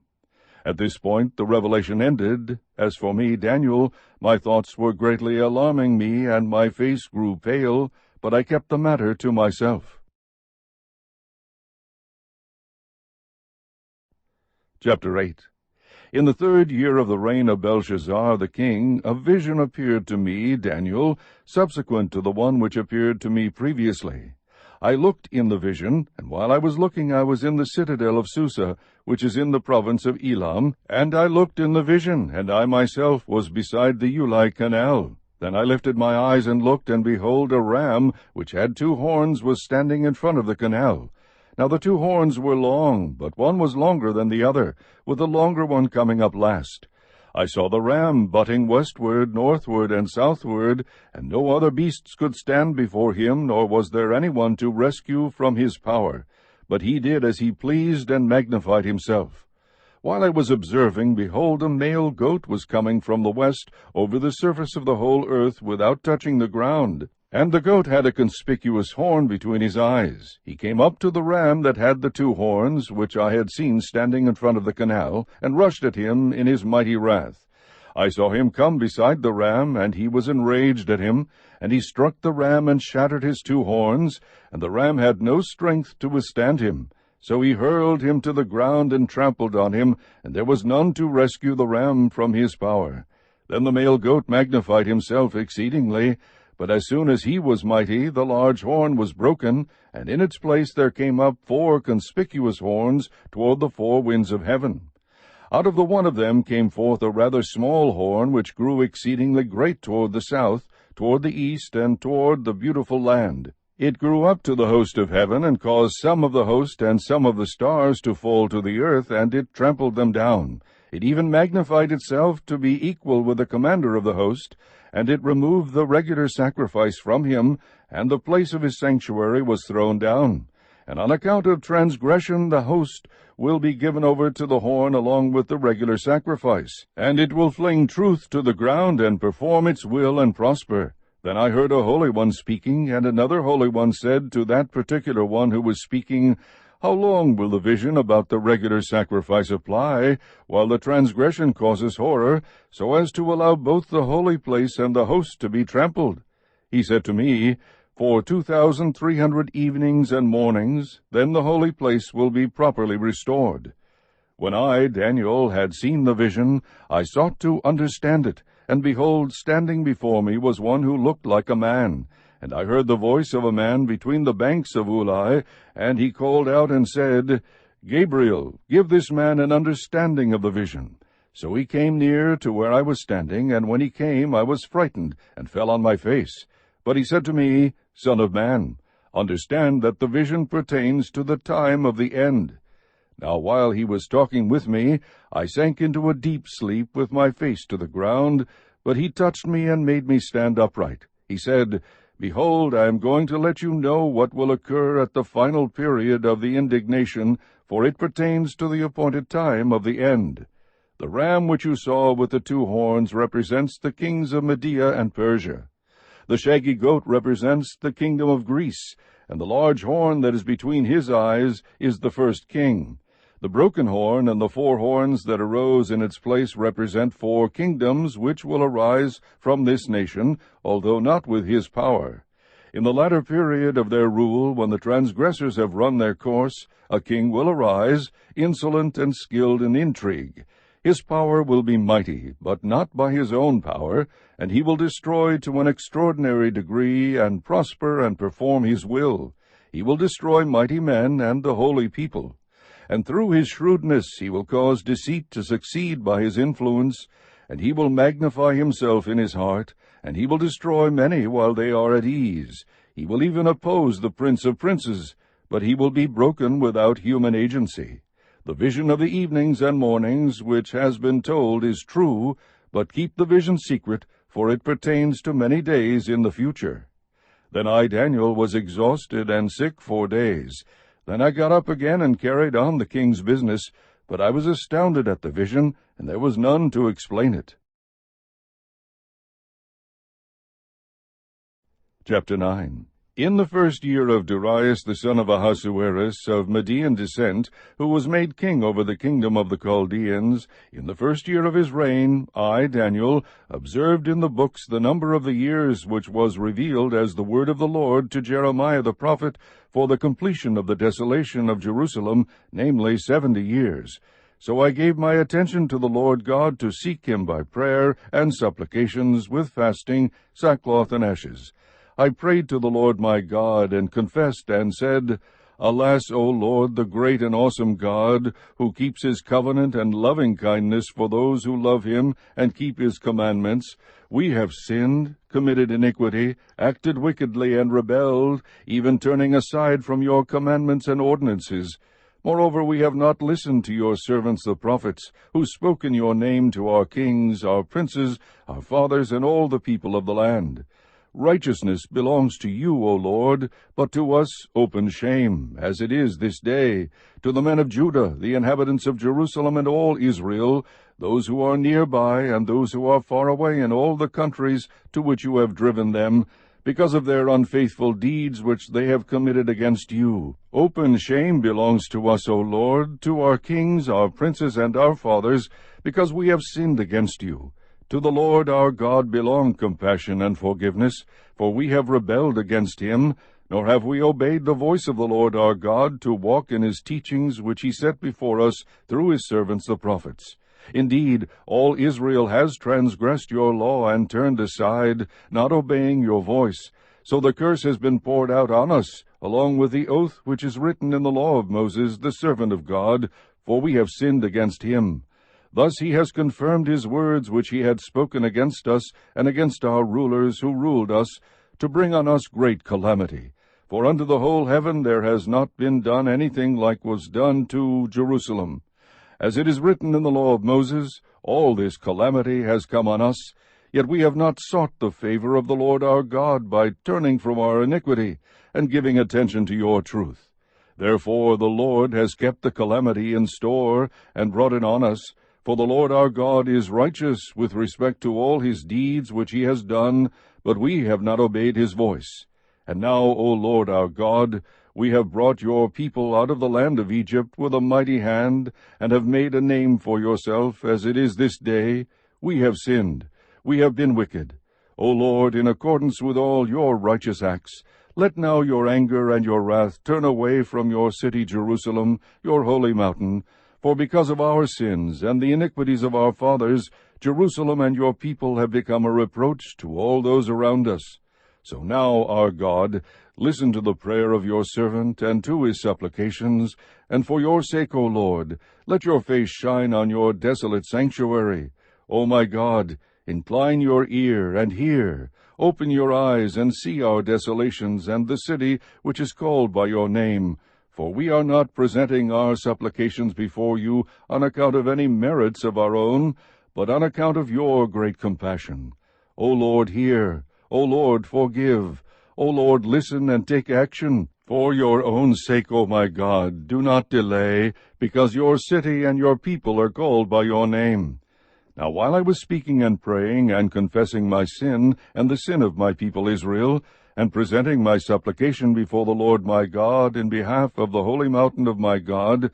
At this point the revelation ended. As for me, Daniel, my thoughts were greatly alarming me, and my face grew pale, but I kept the matter to myself. Chapter 8. In the 3rd year of the reign of Belshazzar the king, a vision appeared to me, Daniel, subsequent to the one which appeared to me previously. I looked in the vision, and while I was looking I was in the citadel of Susa, which is in the province of Elam, and I looked in the vision, and I myself was beside the Ulai canal. Then I lifted my eyes and looked, and behold, a ram, which had 2 horns, was standing in front of the canal. Now the 2 horns were long, but one was longer than the other, with the longer one coming up last. I saw the ram butting westward, northward, and southward, and no other beasts could stand before him, nor was there anyone to rescue from his power. But he did as he pleased, and magnified himself. While I was observing, behold, a male goat was coming from the west over the surface of the whole earth without touching the ground. And the goat had a conspicuous horn between his eyes. He came up to the ram that had the 2 horns, which I had seen standing in front of the canal, and rushed at him in his mighty wrath. I saw him come beside the ram, and he was enraged at him, and he struck the ram and shattered his 2 horns, and the ram had no strength to withstand him. So he hurled him to the ground and trampled on him, and there was none to rescue the ram from his power. Then the male goat magnified himself exceedingly, but as soon as he was mighty, the large horn was broken, and in its place there came up 4 conspicuous horns toward the 4 winds of heaven. Out of the one of them came forth a rather small horn, which grew exceedingly great toward the south, toward the east, and toward the beautiful land. It grew up to the host of heaven, and caused some of the host and some of the stars to fall to the earth, and it trampled them down. It even magnified itself to be equal with the commander of the host, and it removed the regular sacrifice from him, and the place of his sanctuary was thrown down. and on account of transgression the host will be given over to the horn along with the regular sacrifice, and it will fling truth to the ground and perform its will and prosper. Then I heard a holy one speaking, and another holy one said to that particular one who was speaking, How long will the vision about the regular sacrifice apply, while the transgression causes horror, so as to allow both the holy place and the host to be trampled? He said to me, For 2,300 evenings and mornings, then the holy place will be properly restored. When I, Daniel, had seen the vision, I sought to understand it, and behold, standing before me was one who looked like a man. And I heard the voice of a man between the banks of Ulai, and he called out and said, Gabriel, give this man an understanding of the vision. So he came near to where I was standing, and when he came I was frightened, and fell on my face. But he said to me, Son of man, understand that the vision pertains to the time of the end. Now while he was talking with me, I sank into a deep sleep with my face to the ground, but he touched me and made me stand upright. He said, Behold, I am going to let you know what will occur at the final period of the indignation, for it pertains to the appointed time of the end. The ram which you saw with the 2 horns represents the kings of Media and Persia. The shaggy goat represents the kingdom of Greece, and the large horn that is between his eyes is the first king. The broken horn and the 4 horns that arose in its place represent 4 kingdoms which will arise from this nation, although not with his power. In the latter period of their rule, when the transgressors have run their course, a king will arise, insolent and skilled in intrigue. His power will be mighty, but not by his own power, and he will destroy to an extraordinary degree, and prosper and perform his will. He will destroy mighty men and the holy people. And through his shrewdness he will cause deceit to succeed by his influence, and he will magnify himself in his heart, and he will destroy many while they are at ease. He will even oppose the Prince of Princes, but he will be broken without human agency. The vision of the evenings and mornings which has been told is true, but keep the vision secret, for it pertains to many days in the future. Then I, Daniel, was exhausted and sick 4 days. Then I got up again and carried on the king's business, but I was astounded at the vision, and there was none to explain it. Chapter 9. In the 1st year of Darius the son of Ahasuerus, of Median descent, who was made king over the kingdom of the Chaldeans, in the 1st year of his reign, I, Daniel, observed in the books the number of the years which was revealed as the word of the Lord to Jeremiah the prophet for the completion of the desolation of Jerusalem, namely 70 years. So I gave my attention to the Lord God to seek him by prayer and supplications with fasting, sackcloth, and ashes. I prayed to the Lord my God, and confessed, and said, Alas, O Lord, the great and awesome God, who keeps his covenant and loving-kindness for those who love him and keep his commandments, we have sinned, committed iniquity, acted wickedly, and rebelled, even turning aside from your commandments and ordinances. Moreover, we have not listened to your servants the prophets, who spoke in your name to our kings, our princes, our fathers, and all the people of the land. Righteousness belongs to you, O Lord, but to us open shame, as it is this day, to the men of Judah, the inhabitants of Jerusalem, and all Israel, those who are nearby, and those who are far away in all the countries to which you have driven them, because of their unfaithful deeds which they have committed against you. Open shame belongs to us, O Lord, to our kings, our princes, and our fathers, because we have sinned against you. To the Lord our God belong compassion and forgiveness, for we have rebelled against him, nor have we obeyed the voice of the Lord our God to walk in his teachings which he set before us through his servants the prophets. Indeed, all Israel has transgressed your law and turned aside, not obeying your voice. So the curse has been poured out on us, along with the oath which is written in the law of Moses, the servant of God, for we have sinned against him. Thus he has confirmed his words which he had spoken against us and against our rulers who ruled us, to bring on us great calamity. For unto the whole heaven there has not been done anything like was done to Jerusalem. As it is written in the law of Moses, all this calamity has come on us, yet we have not sought the favor of the Lord our God by turning from our iniquity and giving attention to your truth. Therefore the Lord has kept the calamity in store, and brought it on us. For the Lord our God is righteous with respect to all his deeds which he has done, but we have not obeyed his voice. And now, O Lord our God, we have brought your people out of the land of Egypt with a mighty hand, and have made a name for yourself, as it is this day. We have sinned, we have been wicked. O Lord, in accordance with all your righteous acts, let now your anger and your wrath turn away from your city Jerusalem, your holy mountain. For because of our sins and the iniquities of our fathers, Jerusalem and your people have become a reproach to all those around us. So now, our God, listen to the prayer of your servant and to his supplications, and for your sake, O Lord, let your face shine on your desolate sanctuary. O my God, incline your ear and hear. Open your eyes and see our desolations and the city which is called by your name. For we are not presenting our supplications before you on account of any merits of our own, but on account of your great compassion. O Lord, hear. O Lord, forgive. O Lord, listen and take action. For your own sake, O my God, do not delay, because your city and your people are called by your name. Now while I was speaking and praying and confessing my sin and the sin of my people Israel, and presenting my supplication before the Lord my God in behalf of the holy mountain of my God,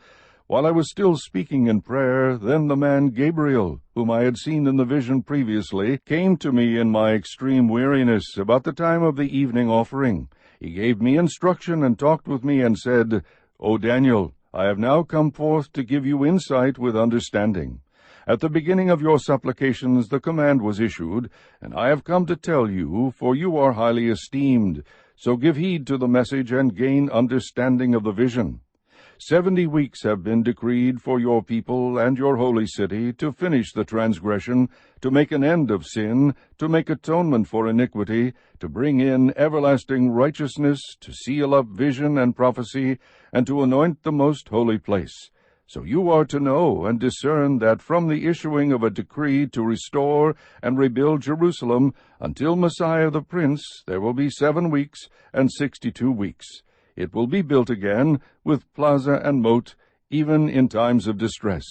while I was still speaking in prayer, then the man Gabriel, whom I had seen in the vision previously, came to me in my extreme weariness about the time of the evening offering. He gave me instruction and talked with me and said, O Daniel, I have now come forth to give you insight with understanding. At the beginning of your supplications the command was issued, and I have come to tell you, for you are highly esteemed. So give heed to the message and gain understanding of the vision. 70 weeks have been decreed for your people and your holy city to finish the transgression, to make an end of sin, to make atonement for iniquity, to bring in everlasting righteousness, to seal up vision and prophecy, and to anoint the most holy place. So you are to know and discern that from the issuing of a decree to restore and rebuild Jerusalem until Messiah the Prince there will be 7 weeks and 62 weeks. It will be built again with plaza and moat, even in times of distress.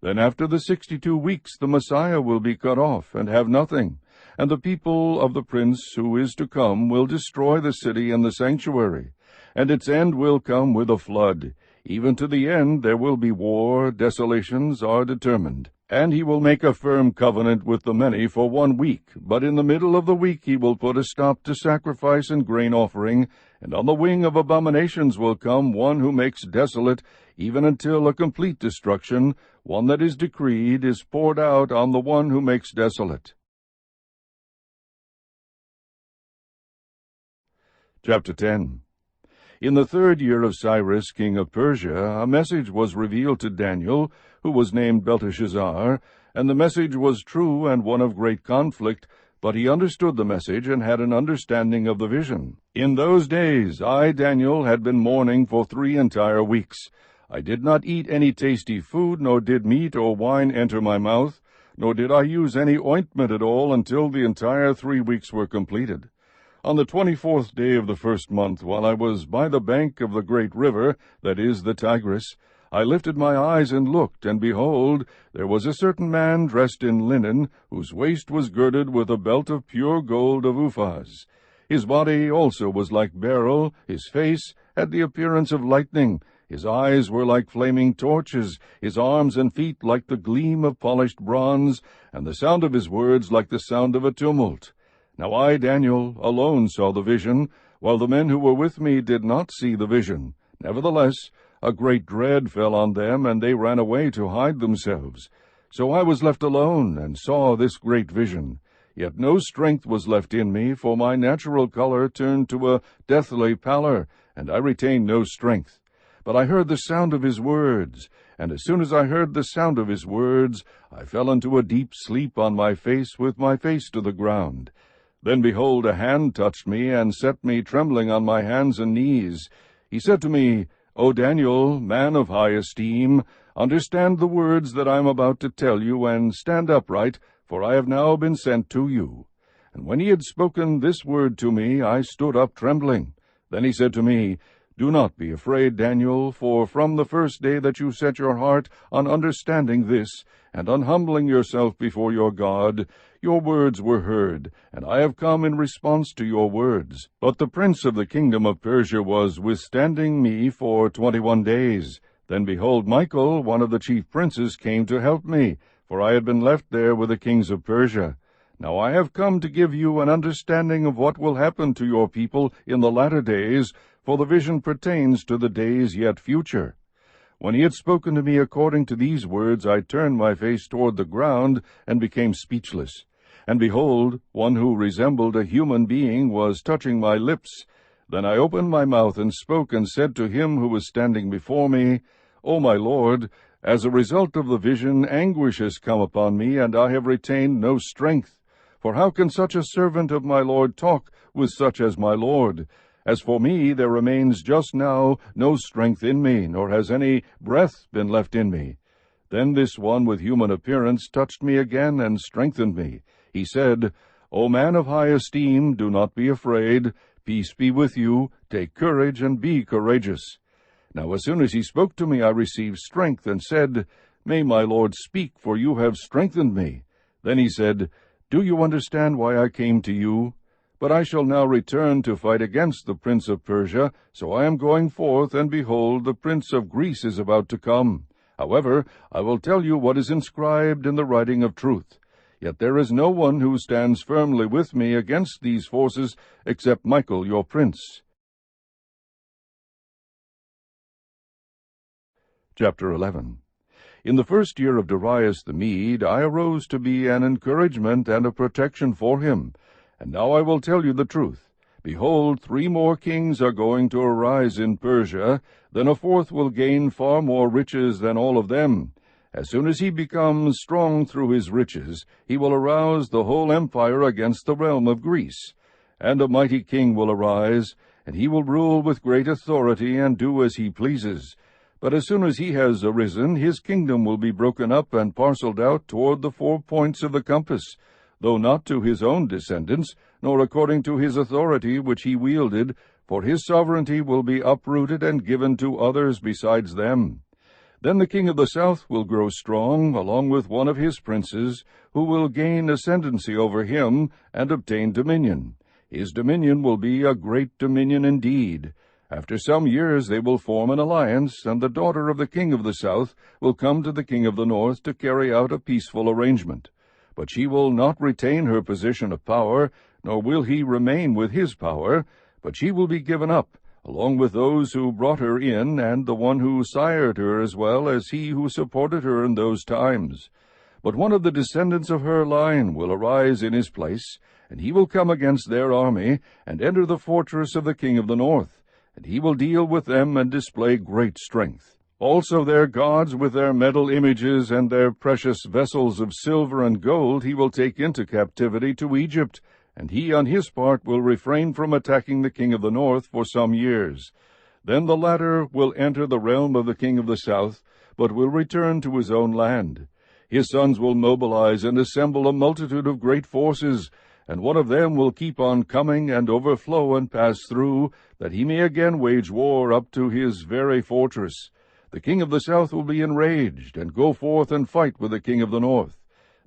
Then after the 62 weeks the Messiah will be cut off and have nothing, and the people of the Prince who is to come will destroy the city and the sanctuary, and its end will come with a flood. Even to the end there will be war, desolations are determined. And he will make a firm covenant with the many for 1 week, but in the middle of the week he will put a stop to sacrifice and grain offering, and on the wing of abominations will come one who makes desolate, even until a complete destruction, one that is decreed, is poured out on the one who makes desolate. Chapter 10. In the 3rd year of Cyrus, king of Persia, a message was revealed to Daniel, who was named Belteshazzar, and the message was true and one of great conflict, but he understood the message and had an understanding of the vision. In those days I, Daniel, had been mourning for 3 entire weeks. I did not eat any tasty food, nor did meat or wine enter my mouth, nor did I use any ointment at all until the entire 3 weeks were completed. On the 24th day of the 1st month, while I was by the bank of the great river, that is, the Tigris, I lifted my eyes and looked, and behold, there was a certain man dressed in linen, whose waist was girded with a belt of pure gold of Uphaz. His body also was like beryl, his face had the appearance of lightning, his eyes were like flaming torches, his arms and feet like the gleam of polished bronze, and the sound of his words like the sound of a tumult. Now I, Daniel, alone saw the vision, while the men who were with me did not see the vision. Nevertheless, a great dread fell on them, and they ran away to hide themselves. So I was left alone, and saw this great vision. Yet no strength was left in me, for my natural color turned to a deathly pallor, and I retained no strength. But I heard the sound of his words, and as soon as I heard the sound of his words, I fell into a deep sleep on my face, with my face to the ground. Then behold, a hand touched me, and set me trembling on my hands and knees. He said to me, O Daniel, man of high esteem, understand the words that I am about to tell you, and stand upright, for I have now been sent to you. And when he had spoken this word to me, I stood up trembling. Then he said to me, Do not be afraid, Daniel, for from the first day that you set your heart on understanding this, and on humbling yourself before your God, your words were heard, and I have come in response to your words. But the prince of the kingdom of Persia was withstanding me for 21 days. Then behold, Michael, one of the chief princes, came to help me, for I had been left there with the kings of Persia. Now I have come to give you an understanding of what will happen to your people in the latter days, for the vision pertains to the days yet future. When he had spoken to me according to these words, I turned my face toward the ground, and became speechless. And behold, one who resembled a human being was touching my lips. Then I opened my mouth and spoke, and said to him who was standing before me, O my Lord, as a result of the vision, anguish has come upon me, and I have retained no strength. For how can such a servant of my Lord talk with such as my Lord? As for me, there remains just now no strength in me, nor has any breath been left in me. Then this one with human appearance touched me again and strengthened me. He said, O man of high esteem, do not be afraid. Peace be with you. Take courage and be courageous. Now as soon as he spoke to me, I received strength, and said, May my Lord speak, for you have strengthened me. Then he said, Do you understand why I came to you? But I shall now return to fight against the prince of Persia, so I am going forth, and behold, the prince of Greece is about to come. However, I will tell you what is inscribed in the writing of truth. Yet there is no one who stands firmly with me against these forces, except Michael your prince. Chapter 11. In the first year of Darius the Mede, I arose to be an encouragement and a protection for him. And now I will tell you the truth. Behold, 3 more kings are going to arise in Persia, then a 4th will gain far more riches than all of them. As soon as he becomes strong through his riches, he will arouse the whole empire against the realm of Greece. And a mighty king will arise, and he will rule with great authority and do as he pleases. But as soon as he has arisen, his kingdom will be broken up and parceled out toward the 4 points of the compass, though not to his own descendants, nor according to his authority which he wielded, for his sovereignty will be uprooted and given to others besides them. Then the king of the south will grow strong, along with one of his princes, who will gain ascendancy over him and obtain dominion. His dominion will be a great dominion indeed. After some years they will form an alliance, and the daughter of the king of the south will come to the king of the north to carry out a peaceful arrangement. But she will not retain her position of power, nor will he remain with his power, but she will be given up, along with those who brought her in, and the one who sired her, as well as he who supported her in those times. But one of the descendants of her line will arise in his place, and he will come against their army, and enter the fortress of the king of the north, and he will deal with them and display great strength. Also their gods with their metal images and their precious vessels of silver and gold he will take into captivity to Egypt, and he on his part will refrain from attacking the king of the north for some years. Then the latter will enter the realm of the king of the south, but will return to his own land. His sons will mobilize and assemble a multitude of great forces, and one of them will keep on coming and overflow and pass through, that he may again wage war up to his very fortress. The king of the south will be enraged, and go forth and fight with the king of the north.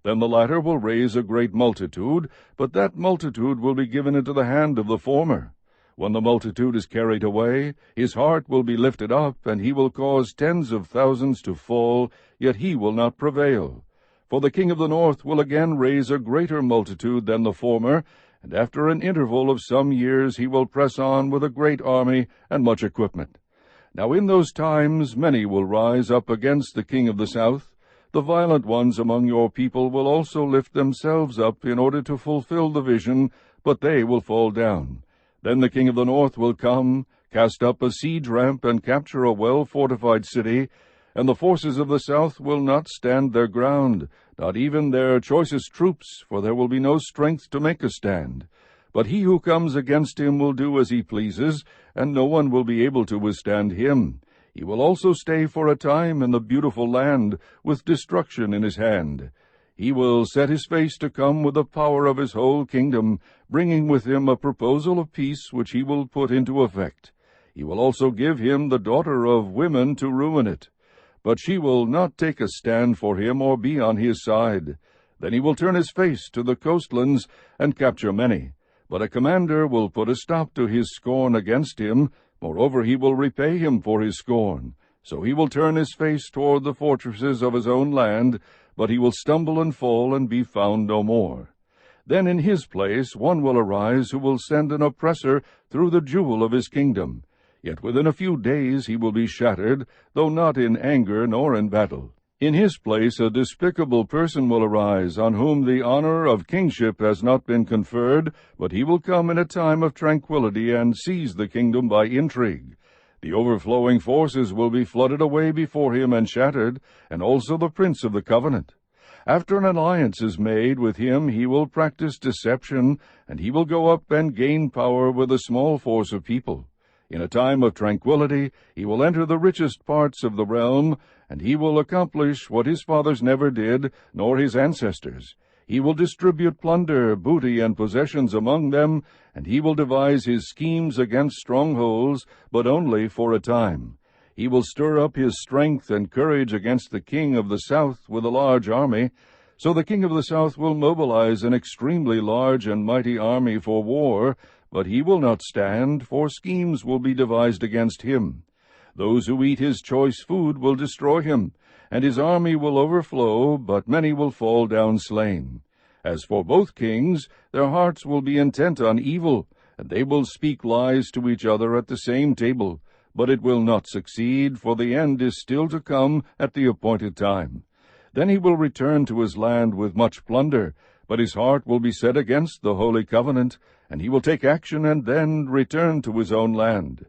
Then the latter will raise a great multitude, but that multitude will be given into the hand of the former. When the multitude is carried away, his heart will be lifted up, and he will cause tens of thousands to fall, yet he will not prevail. For the king of the north will again raise a greater multitude than the former, and after an interval of some years he will press on with a great army and much equipment. Now in those times many will rise up against the king of the south. The violent ones among your people will also lift themselves up in order to fulfill the vision, but they will fall down. Then the king of the north will come, cast up a siege ramp, and capture a well-fortified city, and the forces of the south will not stand their ground, not even their choicest troops, for there will be no strength to make a stand. But he who comes against him will do as he pleases, and no one will be able to withstand him. He will also stay for a time in the beautiful land, with destruction in his hand. He will set his face to come with the power of his whole kingdom, bringing with him a proposal of peace which he will put into effect. He will also give him the daughter of women to ruin it. But she will not take a stand for him or be on his side. Then he will turn his face to the coastlands and capture many. But a commander will put a stop to his scorn against him. Moreover, he will repay him for his scorn. So he will turn his face toward the fortresses of his own land, but he will stumble and fall and be found no more. Then in his place one will arise who will send an oppressor through the jewel of his kingdom. Yet within a few days he will be shattered, though not in anger nor in battle. In his place a despicable person will arise, on whom the honor of kingship has not been conferred, but he will come in a time of tranquility and seize the kingdom by intrigue. The overflowing forces will be flooded away before him and shattered, and also the prince of the covenant. After an alliance is made with him, he will practice deception, and he will go up and gain power with a small force of people. In a time of tranquility, he will enter the richest parts of the realm, and he will accomplish what his fathers never did, nor his ancestors. He will distribute plunder, booty, and possessions among them, and he will devise his schemes against strongholds, but only for a time. He will stir up his strength and courage against the king of the south with a large army. So the king of the south will mobilize an extremely large and mighty army for war, but he will not stand, for schemes will be devised against him. Those who eat his choice food will destroy him, and his army will overflow, but many will fall down slain. As for both kings, their hearts will be intent on evil, and they will speak lies to each other at the same table. But it will not succeed, for the end is still to come at the appointed time. Then he will return to his land with much plunder, but his heart will be set against the holy covenant, and he will take action and then return to his own land.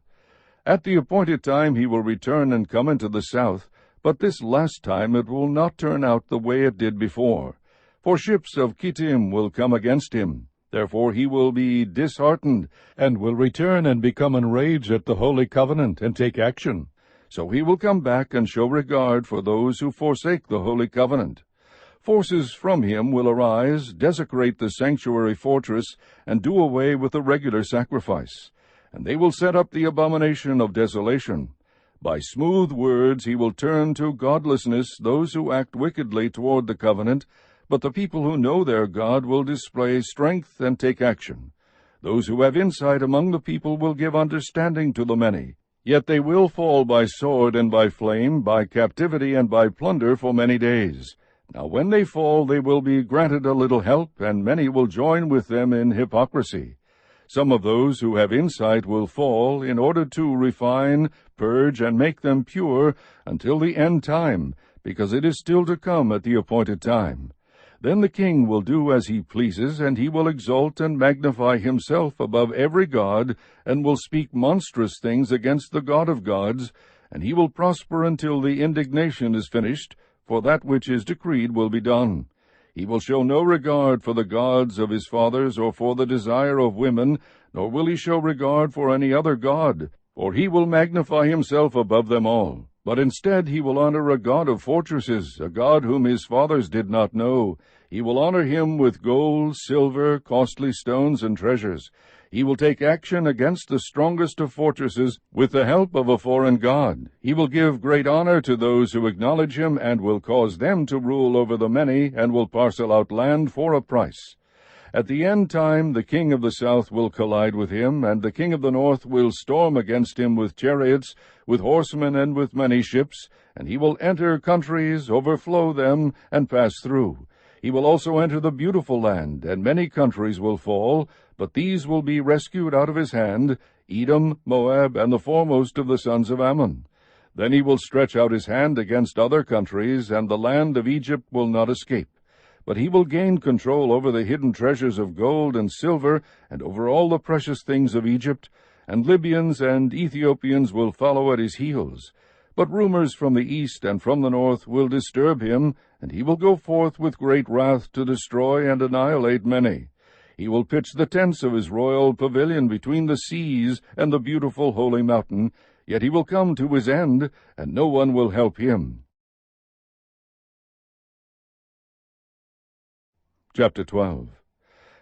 At the appointed time he will return and come into the south, but this last time it will not turn out the way it did before. For ships of Kittim will come against him. Therefore he will be disheartened, and will return and become enraged at the holy covenant, and take action. So he will come back and show regard for those who forsake the holy covenant. Forces from him will arise, desecrate the sanctuary fortress, and do away with the regular sacrifice. And they will set up the abomination of desolation. By smooth words he will turn to godlessness those who act wickedly toward the covenant, but the people who know their God will display strength and take action. Those who have insight among the people will give understanding to the many. Yet they will fall by sword and by flame, by captivity and by plunder for many days. Now when they fall, they will be granted a little help, and many will join with them in hypocrisy. Some of those who have insight will fall, in order to refine, purge, and make them pure until the end time, because it is still to come at the appointed time. Then the king will do as he pleases, and he will exalt and magnify himself above every god, and will speak monstrous things against the God of gods, and he will prosper until the indignation is finished, for that which is decreed will be done. He will show no regard for the gods of his fathers, or for the desire of women, nor will he show regard for any other god, for he will magnify himself above them all. But instead he will honor a God of fortresses, a God whom his fathers did not know. He will honor him with gold, silver, costly stones, and treasures. He will take action against the strongest of fortresses with the help of a foreign god. He will give great honor to those who acknowledge him, and will cause them to rule over the many, and will parcel out land for a price. At the end time the king of the south will collide with him, and the king of the north will storm against him with chariots, with horsemen, and with many ships, and he will enter countries, overflow them, and pass through. He will also enter the beautiful land, and many countries will fall, but these will be rescued out of his hand, Edom, Moab, and the foremost of the sons of Ammon. Then he will stretch out his hand against other countries, and the land of Egypt will not escape. But he will gain control over the hidden treasures of gold and silver, and over all the precious things of Egypt, and Libyans and Ethiopians will follow at his heels. But rumors from the east and from the north will disturb him, and he will go forth with great wrath to destroy and annihilate many. He will pitch the tents of his royal pavilion between the seas and the beautiful holy mountain, yet he will come to his end, and no one will help him. Chapter 12.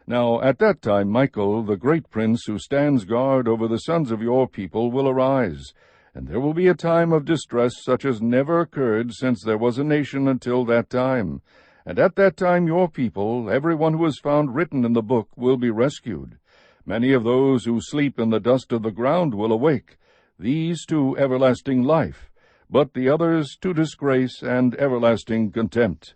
Now at that time Michael, the great prince who stands guard over the sons of your people, will arise, and there will be a time of distress such as never occurred since there was a nation until that time. And at that time your people, every one who is found written in the book, will be rescued. Many of those who sleep in the dust of the ground will awake, these to everlasting life, but the others to disgrace and everlasting contempt.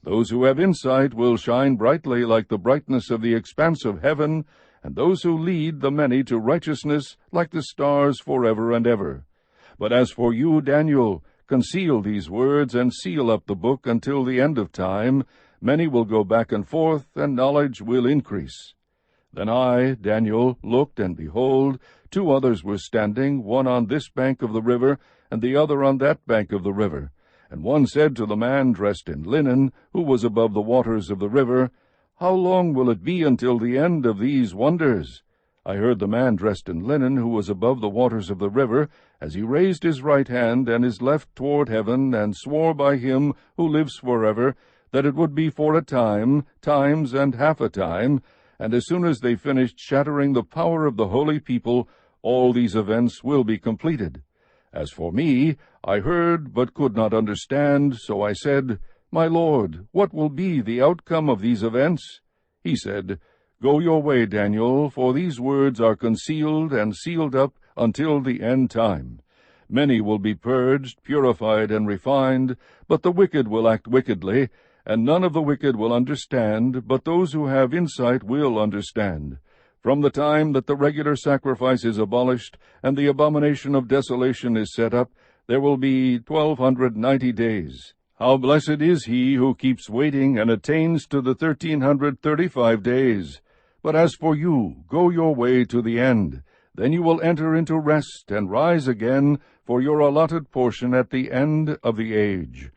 Those who have insight will shine brightly like the brightness of the expanse of heaven, and those who lead the many to righteousness like the stars forever and ever. But as for you, Daniel, conceal these words and seal up the book until the end of time. Many will go back and forth, and knowledge will increase. Then I, Daniel, looked, and behold, 2 others were standing, one on this bank of the river, and the other on that bank of the river. And one said to the man dressed in linen, who was above the waters of the river, How long will it be until the end of these wonders? I heard the man dressed in linen, who was above the waters of the river, as he raised his right hand and his left toward heaven, and swore by him who lives forever, that it would be for a time, times, and half a time. And as soon as they finished shattering the power of the holy people, all these events will be completed. As for me, I heard but could not understand, so I said, My Lord, what will be the outcome of these events? He said, Go your way, Daniel, for these words are concealed and sealed up until the end time. Many will be purged, purified, and refined, but the wicked will act wickedly, and none of the wicked will understand, but those who have insight will understand. From the time that the regular sacrifice is abolished, and the abomination of desolation is set up, there will be 1290 days. How blessed is he who keeps waiting and attains to the 1335 days! But as for you, go your way to the end. Then you will enter into rest and rise again for your allotted portion at the end of the age.